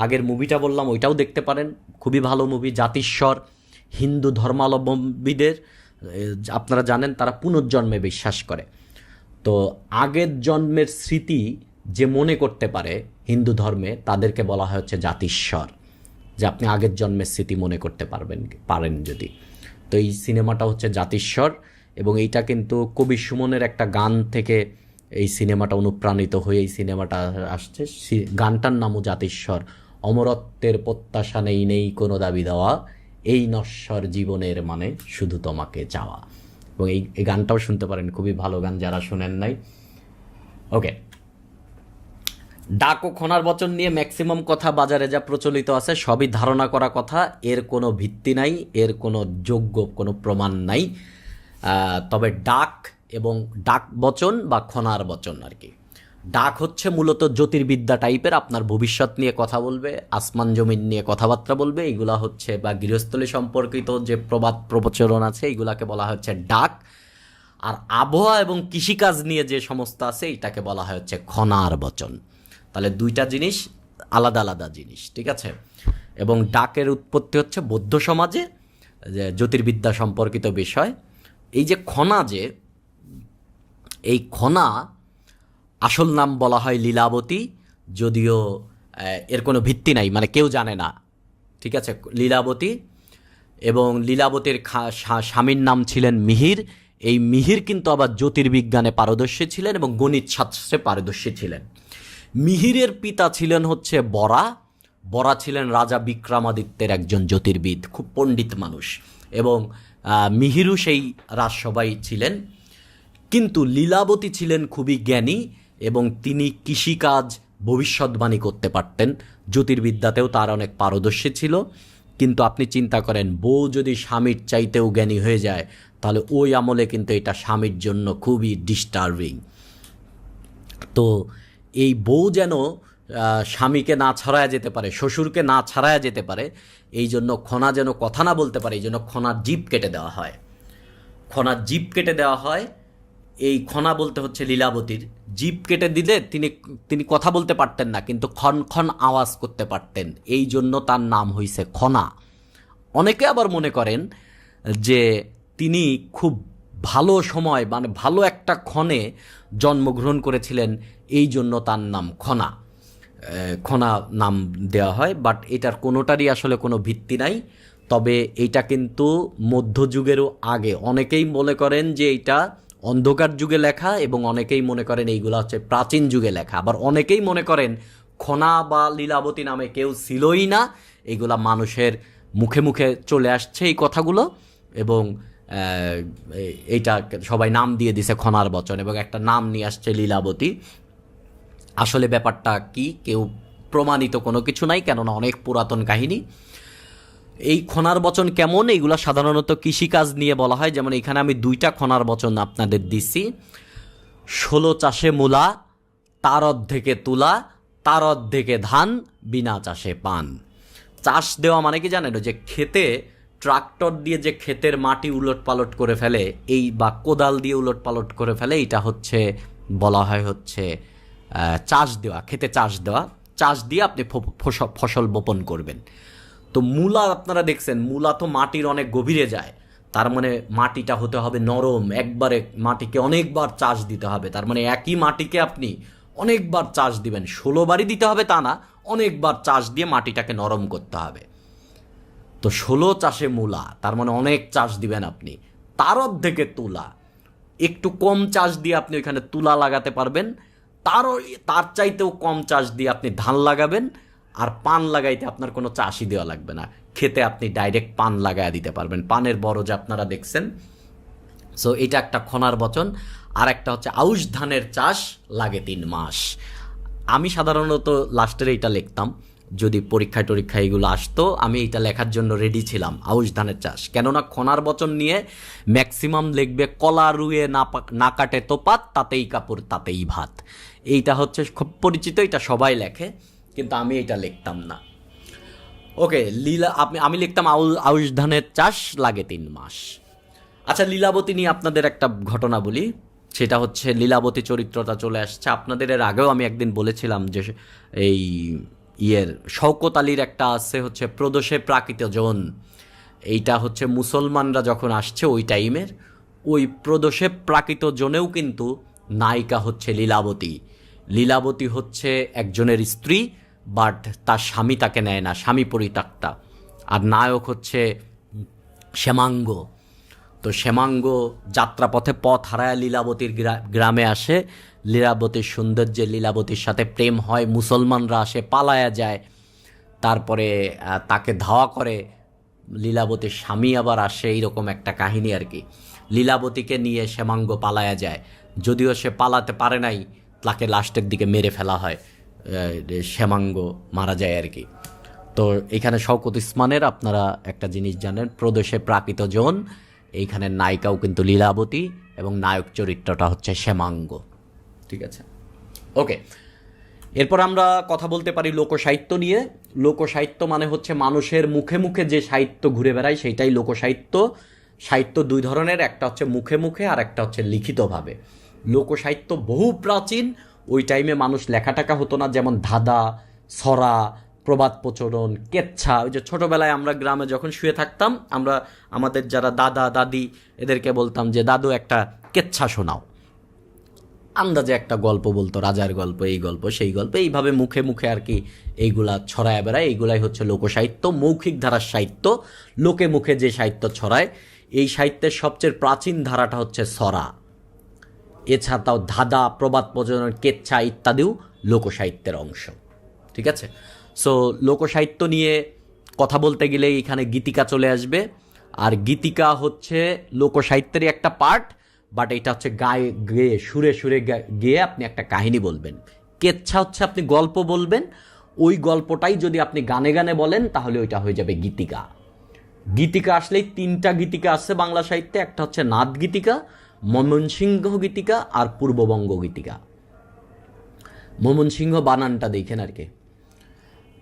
আগের মুভিটা বললাম, ওইটাও দেখতে পারেন, খুবই ভালো মুভি। জাতিস্বর হিন্দু ধর্মাবলম্বীদের, আপনারা জানেন তারা পুনর্জন্মে বিশ্বাস করে। তো আগের জন্মের স্মৃতি যে মনে করতে পারে হিন্দু ধর্মে, তাদেরকে বলা হয় হচ্ছে জাতিস্বর। যে আপনি আগের জন্মের স্মৃতি মনে করতে পারেন যদি। তো এই সিনেমাটা হচ্ছে জাতিস্বর, এবং এইটা কিন্তু কবি সুমনের একটা গান থেকে এই সিনেমাটা অনুপ্রাণিত হয়ে এই সিনেমাটা আসছে। গানটার নামও জাতিস্বর। অমরত্বের প্রত্যাশা নেই, নেই কোনো দাবি দেওয়া, এই নশ্বর জীবনের মানে শুধু তোমাকে চাওয়া। এবং এই গানটাও শুনতে পারেন, খুবই ভালো গান যারা শোনেন নাই। ওকে, ডাক ও খনার বচন নিয়ে ম্যাক্সিমাম কথা বাজারে যা প্রচলিত আছে সবই ধারণা করা কথা, এর কোনো ভিত্তি নাই, এর কোনো যোগ্য কোনো প্রমাণ নাই। তবে ডাক এবং ডাক বচন বা খনার বচন আর কি, ডাক হচ্ছে মূলত জ্যোতির্বিদ্যা টাইপের, আপনার ভবিষ্যৎ নিয়ে কথা বলবে, আসমান জমিন নিয়ে কথাবার্তা বলবে, এইগুলা হচ্ছে বা গৃহস্থলী সম্পর্কিত যে প্রবাদ প্রবচরণ আছে এইগুলাকে বলা হচ্ছে ডাক। আর আবহাওয়া এবং কৃষিকাজ নিয়ে যে সমস্ত আছে এটাকে বলা হয় হচ্ছে খনার বচন। তাহলে দুইটা জিনিস আলাদা আলাদা জিনিস, ঠিক আছে। এবং ডাকের উৎপত্তি হচ্ছে বৌদ্ধ সমাজে, যে জ্যোতির্বিদ্যা সম্পর্কিত বিষয়। এই যে খনা, যে এই খনা আসল নাম বলা হয় লীলাবতী, যদিও এর কোনো ভিত্তি নাই, মানে কেউ জানে না, ঠিক আছে, লীলাবতী। এবং লীলাবতীর স্বামীর নাম ছিলেন মিহির। এই মিহির কিন্তু আবার জ্যোতির্বিজ্ঞানে পারদর্শী ছিলেন এবং গণিত শাস্ত্রে পারদর্শী ছিলেন। মিহিরের পিতা ছিলেন হচ্ছে বরা। বরা ছিলেন রাজা বিক্রমাদিত্যের একজন জ্যোতির্বিদ, খুব পণ্ডিত মানুষ, এবং মিহিরও সেই রাজসভায় ছিলেন। কিন্তু লীলাবতী ছিলেন খুবই জ্ঞানী এবং তিনি কৃষিকাজ ভবিষ্যৎবাণী করতে পারতেন, জ্যোতির্বিদ্যাতেও তার অনেক পারদর্শী ছিল। কিন্তু আপনি চিন্তা করেন, বউ যদি স্বামীর চাইতেও জ্ঞানী হয়ে যায় তাহলে ওই আমলে কিন্তু এটা স্বামীর জন্য খুবই ডিস্টার্বিং। তো এই বউ যেন স্বামীকে না ছাড়ায়া যেতে পারে, শ্বশুরকে না ছাড়ায়া যেতে পারে, এই জন্য খনা যেন কথা না বলতে পারে, এই জন্য খনার জিভ কেটে দেওয়া হয়। খনার জিভ কেটে দেওয়া হয়। এই খনা বলতে হচ্ছে লীলাবতীর জিভ কেটে দিলে তিনি কথা বলতে পারতেন না, কিন্তু খন খন আওয়াজ করতে পারতেন, এই জন্য তার নাম হইছে খনা। অনেকে আবার মনে করেন যে তিনি খুব ভালো সময়, মানে ভালো একটা ক্ষণে জন্মগ্রহণ করেছিলেন, এই জন্য তার নাম খনা। খনা নাম দেওয়া হয়, বাট এটার কোনোটারই আসলে কোনো ভিত্তি নাই। তবে এইটা কিন্তু মধ্যযুগেরও আগে। অনেকেই মনে করেন যে এইটা অন্ধকার যুগে লেখা, এবং অনেকেই মনে করেন এইগুলো হচ্ছে প্রাচীন যুগে লেখা। আবার অনেকেই মনে করেন খনা বা লীলাবতী নামে কেউ ছিলই না, এইগুলা মানুষের মুখে মুখে চলে আসছে এই কথাগুলো, এবং এইটা সবাই নাম দিয়ে দিছে খনার বচন, এবং একটা নাম নিয়ে আসছে লীলাবতী। আসলে ব্যাপারটা কি কেউ প্রমাণিত কোনো কিছু নাই, কেননা অনেক পুরাতন কাহিনী। এই খনার বচন কেমন, এইগুলো সাধারণত কৃষিকাজ নিয়ে বলা হয়। যেমন এখানে আমি দুইটা খনার বচন আপনাদের দিচ্ছি। 16 চাষে মূলা, তার অর্ধেকে তুলা, তার অর্ধেকে ধান, বিনা চাষে পান। চাষ দেওয়া মানে কি জানেন, যে ক্ষেতে ট্রাক্টর দিয়ে যে ক্ষেতের মাটি উলট পালট করে ফেলে, এই বা কোদাল দিয়ে উলট পালট করে ফেলে, এটা হচ্ছে বলা হয় হচ্ছে চাষ দেওয়া, ক্ষেতে চাষ দেওয়া। চাষ দিয়ে আপনি ফসল বপন করবেন। তো মূলা আপনারা দেখছেন, মূলা তো মাটির অনেক গভীরে যায়, তার মানে মাটিটা হতে হবে নরম, একবারে মাটিকে অনেকবার চাষ দিতে হবে। তার মানে একই মাটিকে আপনি অনেকবার চাষ দিবেন, 16 বারই দিতে হবে তা না, অনেকবার চাষ দিয়ে মাটিটাকে নরম করতে হবে। তো 16 চাষে মূলা, তার মানে অনেক চাষ দিবেন আপনি। তার অর্ধেকে তুলা, একটু কম চাষ দিয়ে আপনি ওইখানে তুলা লাগাতে পারবেন, তার চাইতেও কম চাষ দিয়ে আপনি ধান লাগাবেন। আর পান লাগাইতে আপনার কোনো চাষই দেওয়া লাগবে না, খেতে আপনি ডাইরেক্ট পান লাগাইয়া দিতে পারবেন, পানের বরজ আপনারা দেখছেন। সো এটা একটা খনার বচন। আর একটা হচ্ছে আউশ ধানের চাষ লাগে 3 মাস। আমি সাধারণত লাস্টের এইটা লিখতাম, যদি পরীক্ষায় টরীক্ষায় এগুলো আসতো, আমি এইটা লেখার জন্য রেডি ছিলাম, আউশ ধানের চাষ। কেননা খনার বচন নিয়ে ম্যাক্সিমাম লিখবে কলা রুয়ে না কাটে তো পাত, তাতেই কাপড় তাতেই ভাত। এইটা হচ্ছে খুব পরিচিত, এটা সবাই লেখে, কিন্তু আমি এটা লিখতাম না। ওকে, আমি লিখতাম আউশ ধানের চাষ লাগে 3 মাস। আচ্ছা, লীলাবতী নিয়ে আপনাদের একটা ঘটনা বলি। সেটা হচ্ছে লীলাবতী চরিত্রটা চলে আসছে আপনাদের। এর আগেও আমি একদিন বলেছিলাম যে এই শওকত আলীর একটা আছে হচ্ছে প্রদোষে প্রাকৃত জন। এইটা হচ্ছে মুসলমানরা যখন আসছে ওই টাইমের, ওই প্রদোষে প্রাকৃত জনেও কিন্তু নায়িকা হচ্ছে লীলাবতী। লীলাবতী হচ্ছে একজনের স্ত্রী, বাট তার স্বামী তাকে নেয় না, স্বামী পরিত্যক্তা। আর নায়ক হচ্ছে শ্যামাঙ্গ। তো শ্যামাঙ্গ যাত্রাপথে পথ হারায় লীলাবতীর গ্রামে আসে, লীলাবতীর সৌন্দর্যে লীলাবতীর সাথে প্রেম হয়, মুসলমানরা আসে, পালায়া যায়, তারপরে তাকে ধাওয়া করে, লীলাবতীর স্বামী আবার আসে, এইরকম একটা কাহিনী আর কি। লীলাবতীকে নিয়ে শ্যামাঙ্গ পালায়া যায়, যদিও সে পালাতে পারে নাই, তাকে লাস্টের দিকে মেরে ফেলা হয়, শ্যামাঙ্গ মারা যায় আর কি। তো এখানে শওকত ওসমানের আপনারা একটা জিনিস জানেন, প্রদেশে প্রাকৃত জন, এইখানে নায়িকাও কিন্তু লীলাবতী এবং নায়ক চরিত্রটা হচ্ছে শ্যামাঙ্গ। ঠিক আছে, ওকে। এরপর আমরা কথা বলতে পারি লোকসাহিত্য নিয়ে। লোকসাহিত্য মানে হচ্ছে মানুষের মুখে মুখে যে সাহিত্য ঘুরে বেড়ায় সেইটাই লোকসাহিত্য। সাহিত্য দুই ধরনের, একটা হচ্ছে মুখে মুখে আর একটা হচ্ছে লিখিতভাবে। লোকসাহিত্য বহু প্রাচীন, ওই টাইমে মানুষ লেখাটাকা হতো না, যেমন ধাঁধা, ছড়া, প্রবাদ প্রচলন, কেচ্ছা। ওই যে ছোটোবেলায় আমরা গ্রামে যখন শুয়ে থাকতাম, আমরা আমাদের যারা দাদা দাদি এদেরকে বলতাম যে দাদু একটা কেচ্ছা শোনাও, আন্দাজে একটা গল্প বলতো, রাজার গল্প, এই গল্প সেই গল্প, এইভাবে মুখে মুখে আর কি এইগুলা ছড়ায় বেড়ায়। এইগুলাই হচ্ছে লোকসাহিত্য, মৌখিক ধারার সাহিত্য। লোকে মুখে যে সাহিত্য ছড়ায়, এই সাহিত্যের সবচেয়ে প্রাচীন ধারাটা হচ্ছে ছড়া। এছাড়াও ধাঁধা, প্রবাদ প্রচলন, কেচ্ছা ইত্যাদিও লোকসাহিত্যের অংশ। ঠিক আছে, সো লোকসাহিত্য নিয়ে কথা বলতে গেলে এখানে গীতিকা চলে আসবে। আর গীতিকা হচ্ছে লোকসাহিত্যেরই একটা পার্ট, বাট এটা হচ্ছে গায়ে গেয়ে সুরে সুরে গেয়ে আপনি একটা কাহিনী বলবেন। কেচ্ছা হচ্ছে আপনি গল্প বলবেন, ওই গল্পটাই যদি আপনি গানে গানে বলেন তাহলে ওইটা হয়ে যাবে গীতিকা। গীতিকা আসলেই তিনটা গীতিকা আছে বাংলা সাহিত্যে, একটা হচ্ছে নাদ গীতিকা, ময়মনসিংহ গীতিকা আর পূর্ববঙ্গ গীতিকা। ময়মনসিংহ বানানটা দেখেন আর কি।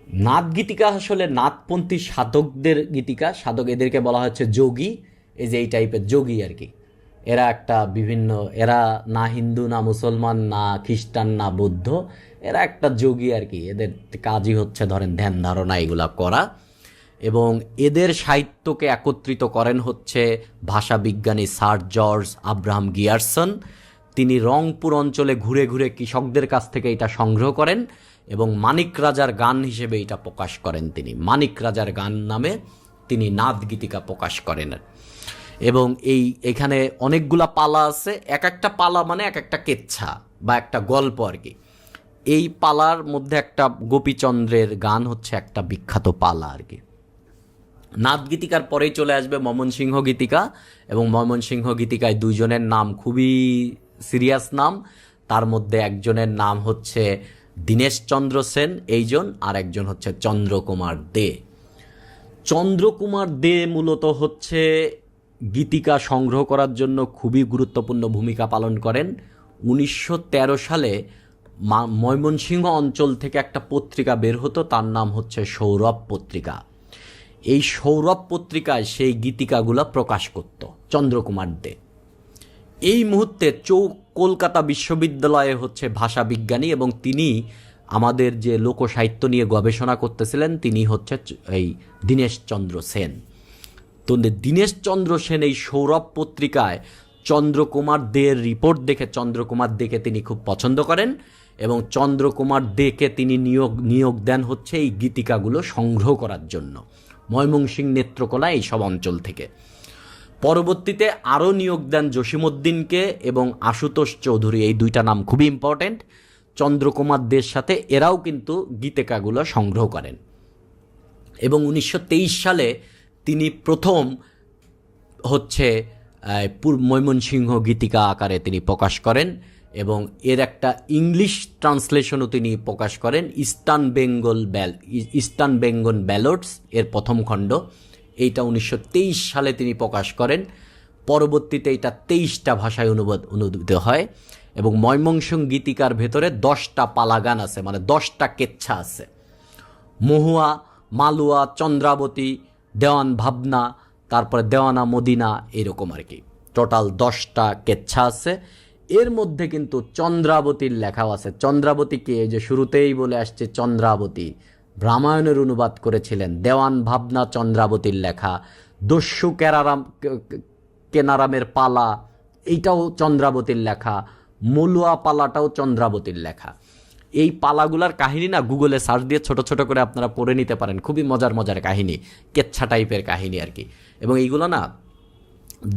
নাদ গীতিকা আসলে নাদপন্থী সাধকদের গীতিকা, সাধক এদেরকে বলা হচ্ছে যোগী, এই যে এই টাইপের যোগী আর কি। এরা একটা বিভিন্ন, এরা না হিন্দু না মুসলমান না খ্রিস্টান না বৌদ্ধ, এরা একটা যোগী আর কি। এদের কাজই হচ্ছে ধরেন ধ্যান ধারণা এগুলা করা। এবং এদের সাহিত্যকে একত্রিত করেন হচ্ছে ভাষাবিজ্ঞানী স্যার জর্জ আব্রাহাম গিয়ারসন। তিনি রংপুর অঞ্চলে ঘুরে ঘুরে কৃষকদের কাছ থেকে এটা সংগ্রহ করেন এবং মানিক রাজার গান হিসেবে এটা প্রকাশ করেন। তিনি মানিক রাজার গান নামে তিনি নাদ গীতিকা প্রকাশ করেন। এবং এখানে অনেকগুলা পালা আছে, এক একটা পালা মানে এক একটা কেচ্ছা বা একটা গল্প আর কি। এই পালার মধ্যে একটা গোপীচন্দ্রের গান হচ্ছে একটা বিখ্যাত পালা আর কি। নাদ গীতিকার পরেই চলে আসবে ময়মনসিংহ গীতিকা, এবং ময়মনসিংহ গীতিকায় দুইজনের নাম খুবই সিরিয়াস নাম। তার মধ্যে একজনের নাম হচ্ছে দীনেশচন্দ্র সেন এইজন, আর একজন হচ্ছে চন্দ্রকুমার দে। চন্দ্রকুমার দে মূলত হচ্ছে গীতিকা সংগ্রহ করার জন্য খুবই গুরুত্বপূর্ণ ভূমিকা পালন করেন। 1913 সালে ময়মনসিংহ অঞ্চল থেকে একটা পত্রিকা বের হতো, তার নাম হচ্ছে সৌরভ পত্রিকা। এই সৌরভ পত্রিকায় সেই গীতিকাগুলো প্রকাশ করত চন্দ্রকুমার দে। এই মুহূর্তে কলকাতা বিশ্ববিদ্যালয়ে হচ্ছে ভাষা বিজ্ঞানী, এবং তিনি আমাদের যে লোকসাহিত্য নিয়ে গবেষণা করতেছিলেন তিনি হচ্ছে এই দীনেশচন্দ্র সেন। তো দীনেশচন্দ্র সেন এই সৌরভ পত্রিকায় চন্দ্রকুমার দের রিপোর্ট দেখে চন্দ্রকুমার দেকে তিনি খুব পছন্দ করেন, এবং চন্দ্রকুমার দেকে তিনি নিয়োগ দেন হচ্ছে এই গীতিকাগুলো সংগ্রহ করার জন্য ময়মনসিংহ, নেত্রকোনা এইসব অঞ্চল থেকে। পরবর্তীতে আরও নিয়োগ দেন জসিমউদ্দিনকে এবং আশুতোষ চৌধুরী, এই দুইটা নাম খুবই ইম্পর্টেন্ট। চন্দ্রকুমার দের সাথে এরাও কিন্তু গীতিকাগুলো সংগ্রহ করেন। এবং 1923 সালে তিনি প্রথম হচ্ছে ময়মনসিংহ গীতিকা আকারে তিনি প্রকাশ করেন, এবং এর একটা ইংলিশ ট্রান্সলেশনও তিনি প্রকাশ করেন, ইস্টার্ন বেঙ্গল ব্যালটস এর প্রথম খণ্ড। এইটা 1923 সালে তিনি প্রকাশ করেন। পরবর্তীতে এটা 23টা ভাষায় অনুদিত হয়, এবং ময়মনসিংহ গীতিকার ভেতরে 10টা পালাগান আছে, মানে 10টা কেচ্ছা আছে। মহুয়া, মালুয়া, চন্দ্রাবতী, দেওয়ান ভাবনা, তারপরে দেওয়ানা মদিনা, এরকম আর কি। টোটাল 10টা কেচ্ছা আছে। এর মধ্যে কিন্তু চন্দ্রাবতীর লেখাও আছে। চন্দ্রাবতীকে এই যে শুরুতেই বলে আসছে, চন্দ্রাবতী রামায়ণের অনুবাদ করেছিলেন। দেওয়ান ভাবনা চন্দ্রাবতীর লেখা। দস্যু কেনারামের পালা, এইটাও চন্দ্রাবতীর লেখা। মলুয়া পালাটাও চন্দ্রাবতীর লেখা। এই পালাগুলার কাহিনী না গুগলে সার্চ দিয়ে ছোট ছোট করে আপনারা পড়ে নিতে পারেন, খুবই মজার মজার কাহিনী, কেচ্ছা টাইপের কাহিনী আর কি। এবং এইগুলো না,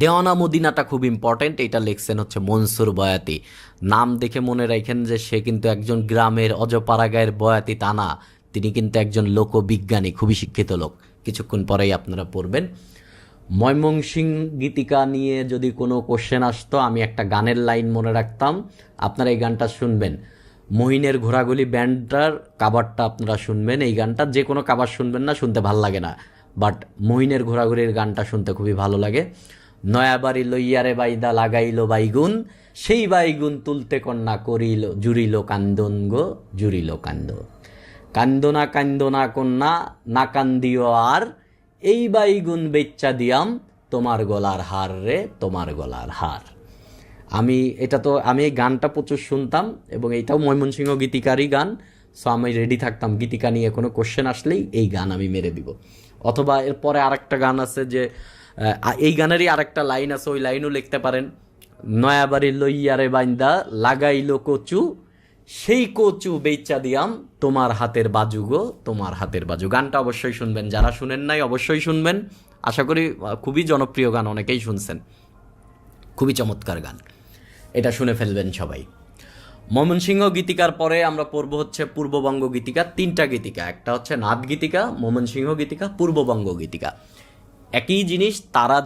দেওয়ানা মদিনাটা খুব ইম্পর্টেন্ট, এটা লিখছেন হচ্ছে মনসুর বয়াতি। নাম দেখে মনে রাখেন যে সে কিন্তু একজন গ্রামের অজপাড়াগায়ের বয়াতি তা না, তিনি কিন্তু একজন লোকবিজ্ঞানী, খুবই শিক্ষিত লোক। কিছুক্ষণ পরেই আপনারা পড়বেন। ময়মনসিংহ গীতিকা নিয়ে যদি কোনো কোশ্চেন আসতো, আমি একটা গানের লাইন মনে রাখতাম, আপনারা এই গানটা শুনবেন। মহিনের ঘোরাগুলি ব্যান্ডটার কাভারটা আপনারা শুনবেন। এই গানটা যে কোনো কাভার শুনবেন না, শুনতে ভাল লাগে না, বাট মহিনের ঘোরাঘুরির গানটা শুনতে খুবই ভালো লাগে। নয়াবাড়ি লইয়ারে বাইদা লাগাইল বাইগুন, সেই বাইগুন তুলতে কন্যা করিল জুড়িল কান্দন গো জুড়িল কান্দ। কান্দনা কান্দনা কন্যা না কান্দিও আর, এই বাইগুন বেচ্চা দিয়াম তোমার গলার হার রে তোমার গলার হার। আমি এই গানটা প্রচুর শুনতাম এবং এইটাও ময়মনসিংহ গীতিকারই গান। সো আমি রেডি থাকতাম, গীতিকা নিয়ে কোনো কোশ্চেন আসলেই এই গান আমি মেরে দিব। অথবা এরপরে আরেকটা গান আছে যে এই গানেরই আরেকটা লাইন আছে, ওই লাইনও লিখতে পারেন। নয়াবাড়ি লইয়ারে বাইন্দা লাগাইল কচু, সেই কচু বেচা দিয়াম তোমার হাতের বাজু গো তোমার হাতের বাজু। গানটা অবশ্যই শুনবেন, যারা শুনেন নাই অবশ্যই শুনবেন। আশা করি খুবই জনপ্রিয় গান, অনেকেই শুনছেন, খুবই চমৎকার গান, এটা শুনে ফেলবেন সবাই। ময়মনসিংহ গীতিকার পরে আমরা পড়ব হচ্ছে পূর্ববঙ্গ গীতিকা। 3টা গীতিকা, একটা হচ্ছে নাথ গীতিকা, ময়মনসিংহ গীতিকা, পূর্ববঙ্গ গীতিকা। একই জিনিস, তারা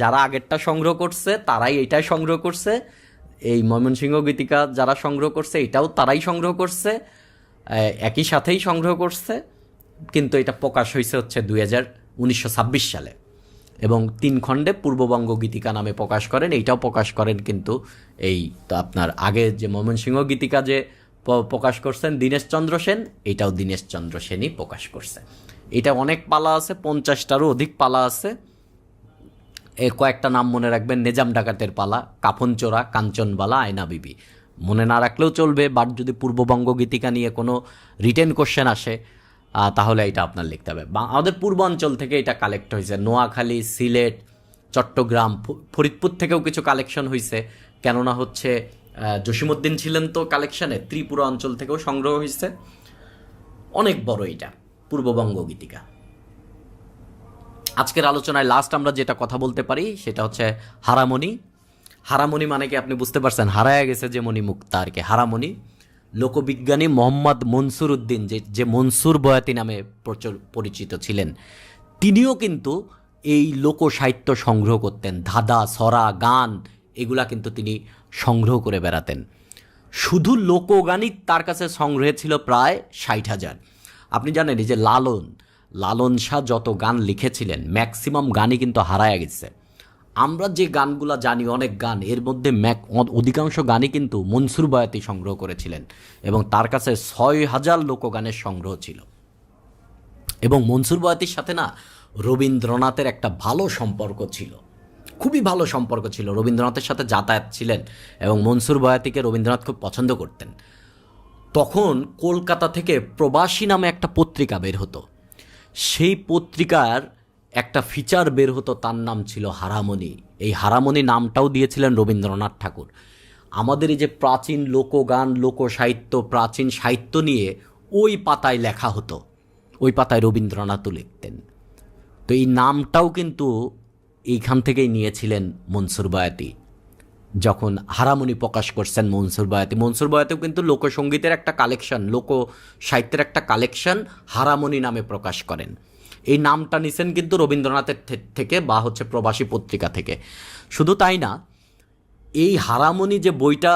যারা আগেরটা সংগ্রহ করছে তারাই এইটাই সংগ্রহ করছে। এই ময়মনসিংহ গীতিকা যারা সংগ্রহ করছে এটাও তারাই সংগ্রহ করছে, একই সাথেই সংগ্রহ করছে, কিন্তু এটা প্রকাশ হয়েছে হচ্ছে 1926 সালে এবং 3 খণ্ডে পূর্ববঙ্গ গীতিকা নামে প্রকাশ করেন। এইটাও প্রকাশ করেন কিন্তু এই তো আপনার আগে যে ময়মনসিংহ গীতিকা যে প্রকাশ করছেন দীনেশচন্দ্র সেন, এটাও দীনেশচন্দ্র সেনই প্রকাশ করছে। এটা অনেক পালা আছে, 50টারও অধিক পালা আছে। এর কয়েকটা নাম মনে রাখবেন: নেজাম ডাকাতের পালা, কাফন চোরা, কাঞ্চনবালা, আয়না বিবি। মনে না রাখলেও চলবে, বাট যদি পূর্ববঙ্গ গীতিকা নিয়ে কোনো রিটেন কোশ্চেন আসে তাহলে এটা আপনার লিখতে হবে। আমাদের পূর্বাঞ্চল থেকে এটা কালেক্ট হয়েছে, নোয়াখালী, সিলেট, চট্টগ্রাম, ফরিদপুর থেকেও কিছু কালেকশন হয়েছে, কেননা হচ্ছে জসিমউদ্দিন ছিলেন তো কালেকশানে, ত্রিপুরা অঞ্চল থেকেও সংগ্রহ হয়েছে। অনেক বড় এটা পূর্ববঙ্গ গীতিকা। আজকের আলোচনায় লাস্ট আমরা যেটা কথা বলতে পারি সেটা হচ্ছে হারামণি। হারামণি মানে কি আপনি বুঝতে পারছেন? হারায়া গেছে যে মণি মুক্তা আর কি। হারামণি লোকবিজ্ঞানী মোহাম্মদ মনসুর উদ্দিন, যে মনসুর বয়াতি নামে পরিচিত ছিলেন, তিনিও কিন্তু এই লোক সাহিত্য সংগ্রহ করতেন। ধাঁধা, ছড়া, গান এগুলা কিন্তু তিনি সংগ্রহ করে বেড়াতেন। শুধু লোকগানই তার কাছে সংগ্রহে ছিল প্রায় 60,000। আপনি জানেন এই যে লালন শাহ যত গান লিখেছিলেন ম্যাক্সিমাম গানই কিন্তু হারায়া গেছে। আমরা যে গানগুলা জানি, অনেক গান, এর মধ্যে অধিকাংশ গানই কিন্তু মনসুর বয়াতি সংগ্রহ করেছিলেন এবং তার কাছে 6,000 লোকগানের সংগ্রহ ছিল। এবং মনসুর বয়াতির সাথে না রবীন্দ্রনাথের একটা ভালো সম্পর্ক ছিল, খুবই ভালো সম্পর্ক ছিল। রবীন্দ্রনাথের সাথে যাতায়াত ছিলেন এবং মনসুর বয়াতিকে রবীন্দ্রনাথ খুব পছন্দ করতেন। তখন কলকাতা থেকে প্রবাসী নামে একটা পত্রিকা বের হতো, সেই পত্রিকার একটা ফিচার বের হতো, তার নাম ছিল হারামণি। এই হারামণি নামটাও দিয়েছিলেন রবীন্দ্রনাথ ঠাকুর। আমাদের এই যে প্রাচীন লোকগান, লোকসাহিত্য, প্রাচীন সাহিত্য নিয়ে ওই পাতায় লেখা হতো, ওই পাতায় রবীন্দ্রনাথও লিখতেন। তো এই নামটাও কিন্তু এইখান থেকেই নিয়েছিলেন মনসুর বয়াতি যখন হারামণি প্রকাশ করছেন। মনসুর বয়াতিও কিন্তু লোকসঙ্গীতের একটা কালেকশন, লোক সাহিত্যের একটা কালেকশন হারামণি নামে প্রকাশ করেন। এই নামটা নিছেন কিন্তু রবীন্দ্রনাথের থেকে বা হচ্ছে প্রবাসী পত্রিকা থেকে। শুধু তাই না, এই হারামণি যে বইটা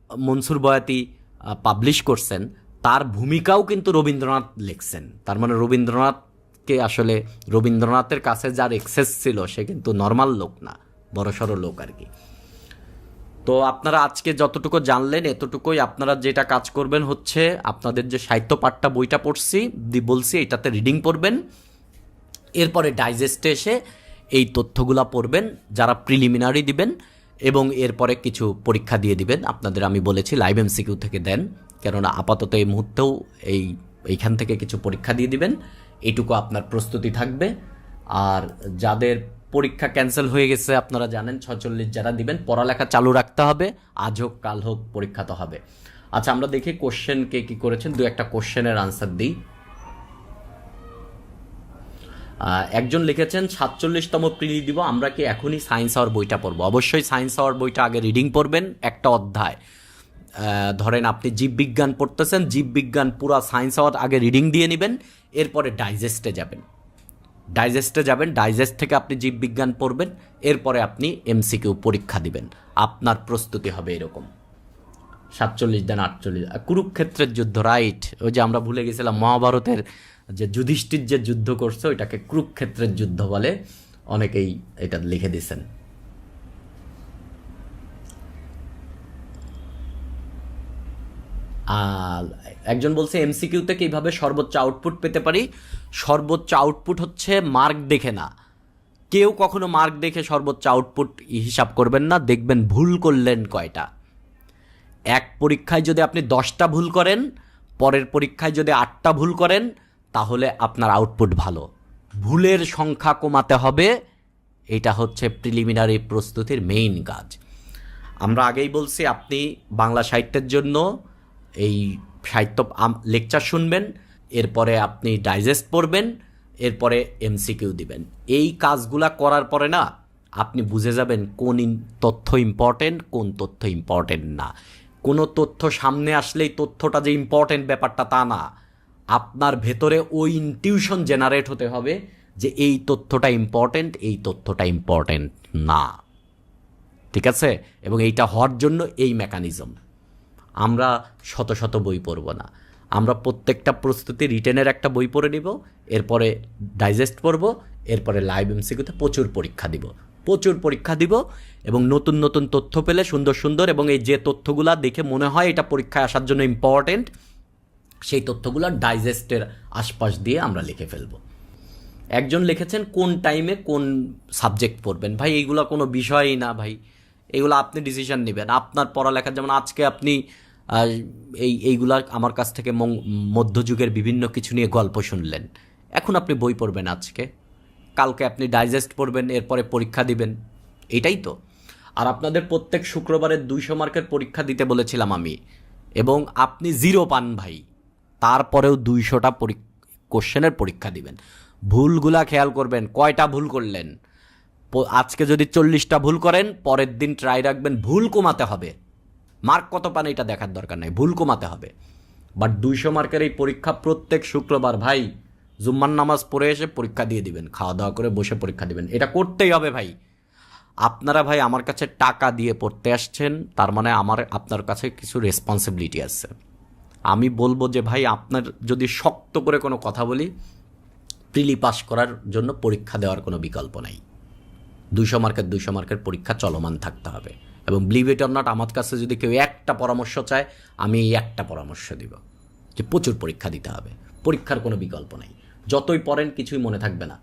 মনসুর বয়াতি পাবলিশ করছেন তার ভূমিকাও কিন্তু রবীন্দ্রনাথ লিখছেন। তার মানে রবীন্দ্রনাথের কাছে যার এক্সেস ছিল সে কিন্তু নর্মাল লোক না, বড়সড় লোক আর কি। তো আপনারা আজকে যতটুকু জানলেন এতটুকুই। আপনারা যেটা কাজ করবেন হচ্ছে আপনাদের যে সাহিত্য পাঠটা বইটা বলছি এটাতে রিডিং পড়বেন, এরপরে ডাইজেস্টে এসে এই তথ্যগুলা পড়বেন যারা প্রিলিমিনারি দিবেন, এবং এরপরে কিছু পরীক্ষা দিয়ে দিবেন। আপনাদের আমি বলেছি লাইভ এমসিকিউ থেকে দেন, কেননা আপাতত এই মুহূর্তেও এইখান থেকে কিছু পরীক্ষা দিয়ে দিবেন, এইটুকু আপনার প্রস্তুতি থাকবে। আর যাদের পরীক্ষা ক্যান্সেল হয়ে গেছে আপনারা জানেন 46 যারা দিবেন, পড়ালেখা চালু রাখতে হবে, আজ হোক কাল হোক পরীক্ষা তো হবে। আচ্ছা আমরা দেখি কোশ্চেন কে কি করেছেন, দু একটা কোশ্চেনের আনসার দিই। একজন লিখেছেন 47তম প্রিলি দিব, আমরা কি এখনই সায়েন্স আওয়ার বইটা পড়বো? অবশ্যই সায়েন্স আওয়ার বইটা আগে রিডিং পড়বেন, একটা অধ্যায়। ধরেন আপনি জীববিজ্ঞান পড়তেছেন, জীববিজ্ঞান পুরা সায়েন্স আওয়ার আগে রিডিং দিয়ে নেবেন, এরপরে ডাইজেস্টে যাবেন। ডাইজেস্ট থেকে আপনি জীববিজ্ঞান পড়বেন, এরপরে আপনি এমসিকিউ পরীক্ষা দিবেন। আপনার প্রস্তুতি হবে এরকম 47 দেন 48। কুরুক্ষেত্রের যুদ্ধ, রাইট, ওই যে আমরা ভুলে গেছিলাম মহাভারতের যে যুধিষ্ঠির যে যুদ্ধ করছে ওইটাকে কুরুক্ষেত্রের যুদ্ধ বলে, অনেকেই এটা লিখে দিয়েছেন। আর একজন বলছে এমসিকিউতে কিভাবে সর্বোচ্চ আউটপুট পেতে পারি? সর্বোচ্চ আউটপুট হচ্ছে মার্ক দেখে না, কেউ কখনো মার্ক দেখে সর্বোচ্চ আউটপুট হিসাব করবেন না, দেখবেন ভুল করলেন কয়টা। এক পরীক্ষায় যদি আপনি 10টা ভুল করেন, পরের পরীক্ষায় যদি 8টা ভুল করেন, তাহলে আপনার আউটপুট ভালো। ভুলের সংখ্যা কমাতে হবে, এটা হচ্ছে প্রিলিমিনারি প্রস্তুতির মেইন কাজ। আমরা আগেই বলছি আপনি বাংলা সাহিত্যের জন্য এই সাহিত্য লেকচার শুনবেন, এরপরে আপনি ডাইজেস্ট পড়বেন, এরপরে এমসিকিউ দিবেন। এই কাজগুলা করার পরে না আপনি বুঝে যাবেন কোন তথ্য ইম্পর্টেন্ট, কোন তথ্য ইম্পর্টেন্ট না। কোনো তথ্য সামনে আসলেই তথ্যটা যে ইম্পর্টেন্ট ব্যাপারটা তা না, আপনার ভেতরে ওই ইনটিউশন জেনারেট হতে হবে যে এই তথ্যটা ইম্পর্টেন্ট, এই তথ্যটা ইম্পর্টেন্ট না, ঠিক আছে? এবং এইটা হওয়ার জন্য এই মেকানিজম। আমরা শত শত বই পড়ব না, আমরা প্রত্যেকটা প্রস্তুতি রিটেনের একটা বই পড়ে নিব, এরপরে ডাইজেস্ট পড়ব, এরপরে লাইভ এমসিকিউতে প্রচুর পরীক্ষা দিব এবং নতুন নতুন তথ্য পেলে সুন্দর সুন্দর, এবং এই যে তথ্যগুলো দেখে মনে হয় এটা পরীক্ষায় আসার জন্য ইম্পর্টেন্ট, সেই তথ্যগুলো ডাইজেস্টের আশপাশ দিয়ে আমরা লিখে ফেলব। একজন লিখেছেন কোন টাইমে কোন সাবজেক্ট পড়বেন? ভাই এইগুলো কোনো বিষয়ই না ভাই, এগুলো আপনি ডিসিশন নেবেন আপনার পড়ালেখার। যেমন আজকে আপনি এইগুলা আমার কাছ থেকে মধ্যযুগের বিভিন্ন কিছু নিয়ে গল্প শুনলেন, এখন আপনি বই পড়বেন আজকে, কালকে আপনি ডাইজেস্ট পড়বেন, এরপরে পরীক্ষা দিবেন, এটাই তো। আর আপনাদের প্রত্যেক শুক্রবারের 200 মার্কের পরীক্ষা দিতে বলেছিলাম আমি, এবং আপনি 0 পান ভাই, তারপরেও 200টা কোশ্চেনের পরীক্ষা দিবেন। ভুলগুলা খেয়াল করবেন, কয়টা ভুল করলেন। আজকে যদি 40টা ভুল করেন, পরের দিন ট্রাই রাখবেন ভুল কমাতে হবে। মার্ক কত পান এটা দেখার দরকার নাই, ভুল কমাতে হবে। বাট 200 মার্কের এই পরীক্ষা প্রত্যেক শুক্রবার ভাই জুম্মার নামাজ পড়ে এসে পরীক্ষা দিয়ে দিবেন, খাওয়া দাওয়া করে বসে পরীক্ষা দিবেন, এটা করতেই হবে ভাই। আপনারা ভাই আমার কাছে টাকা দিয়ে পড়তে আসছেন, তার মানে আপনার কাছে কিছু রেসপন্সিবিলিটি আছে। আমি বলবো যে ভাই আপনার যদি শক্ত করে কোনো কথা বলি, প্রিলি পাস করার জন্য পরীক্ষা দেওয়ার কোনো বিকল্প নাই। 200 মার্কের পরীক্ষা চলমান থাকতে হবে। এবং বিলিভ ইট অর নট, আমার কাছে যদি কেউ একটা পরামর্শ চায়, আমি এই একটা পরামর্শ দিব যে প্রচুর পরীক্ষা দিতে হবে, পরীক্ষার কোনো বিকল্প নাই। যতই পড়েন কিছুই মনে থাকবে না।